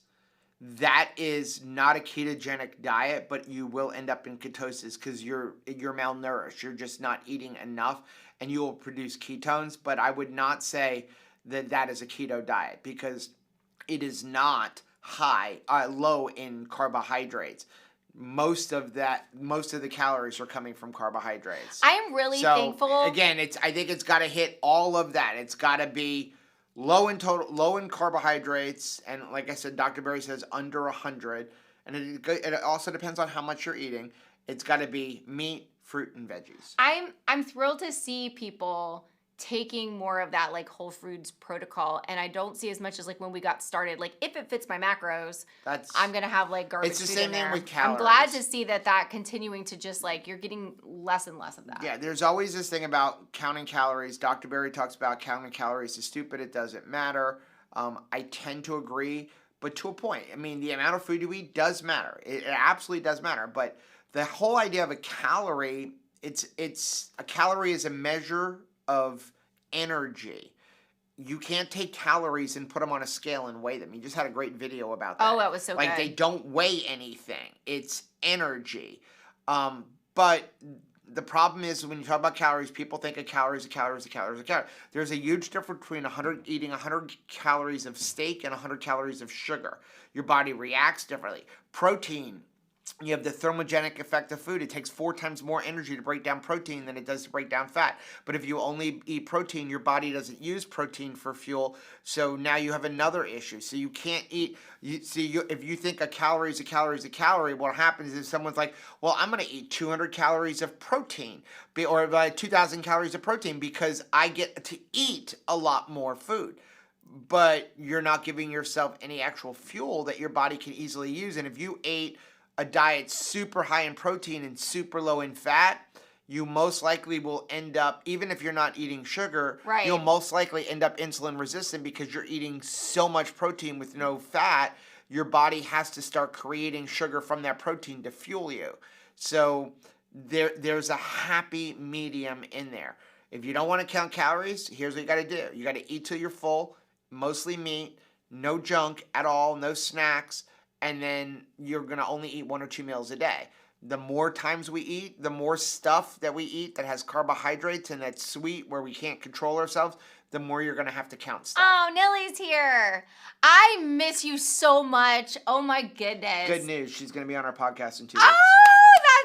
that is not a ketogenic diet, but you will end up in ketosis because you're malnourished. You're just not eating enough, and you will produce ketones. But I would not say that is a keto diet because it is not low in carbohydrates. Most of the calories are coming from carbohydrates. I am really thankful. Again, I think it's got to hit all of that. It's got to be low in carbohydrates, and like I said, Dr. Berry says under 100. And it also depends on how much you're eating. It's got to be meat, fruit, and veggies. I'm thrilled to see people taking more of that like whole foods protocol, and I don't see as much as like when we got started. Like if it fits my macros, I'm gonna have like garbage. It's the food same in there. thing with calories. I'm glad to see that continuing to just like you're getting less and less of that. Yeah, there's always this thing about counting calories. Dr. Berry talks about counting calories is stupid. It doesn't matter. I tend to agree, but to a point. I mean, the amount of food you eat does matter. It absolutely does matter. But the whole idea of a calorie, it's a calorie is a measure of energy. You can't take calories and put them on a scale and weigh them. You just had a great video about that. Oh, that was so good. Like they don't weigh anything. It's energy. But the problem is when you talk about calories, people think of calories. There's a huge difference between eating 100 calories of steak and 100 calories of sugar. Your body reacts differently. Protein. You have the thermogenic effect of food. It takes 4 times more energy to break down protein than it does to break down fat. But if you only eat protein, your body doesn't use protein for fuel. So now you have another issue. So you can't eat. If you think a calorie is a calorie, what happens is someone's like, well, I'm going to eat 200 calories of protein or 2,000 calories of protein because I get to eat a lot more food. But you're not giving yourself any actual fuel that your body can easily use. And if you ate a diet super high in protein and super low in fat, you most likely will end up, even if you're not eating sugar, you'll most likely end up insulin resistant because you're eating so much protein with no fat. Your body has to start creating sugar from that protein to fuel you. So there's a happy medium in there. If you don't want to count calories, here's what you got to do. You got to eat till you're full, mostly meat, no junk at all, no snacks. And then you're going to only eat 1 or 2 meals a day. The more times we eat, the more stuff that we eat that has carbohydrates and that's sweet where we can't control ourselves, the more you're going to have to count stuff. Oh, Nellie's here. I miss you so much. Oh, my goodness. Good news. She's going to be on our podcast in 2 weeks. Oh,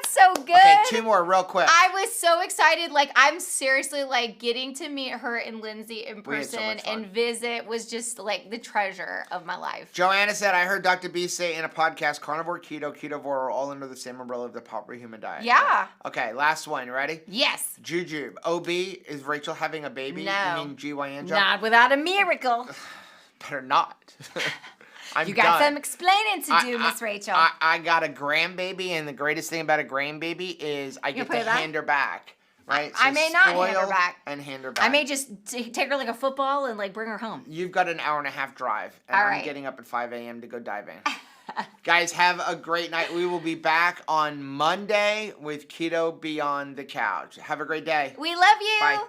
that's so good. Okay, 2 more real quick. I was so excited. Like, I'm seriously, like, getting to meet her and Lindsay in person and visit was just, like, the treasure of my life. Joanna said, I heard Dr. B say in a podcast, carnivore, keto, ketovore are all under the same umbrella of the proper human diet. Yeah. Okay, last one. You ready? Yes. Jujube. OB, is Rachel having a baby? No. You mean GYN? Not without a miracle. Better not. You got some explaining to do, Miss Rachel. I got a grandbaby, and the greatest thing about a grandbaby is I get to hand her back. Right? I may not hand her back. And hand her back. I may just take her like a football and like bring her home. You've got an hour and a half drive, and I'm getting up at 5 a.m. to go diving. Guys, have a great night. We will be back on Monday with Keto Beyond the Couch. Have a great day. We love you. Bye.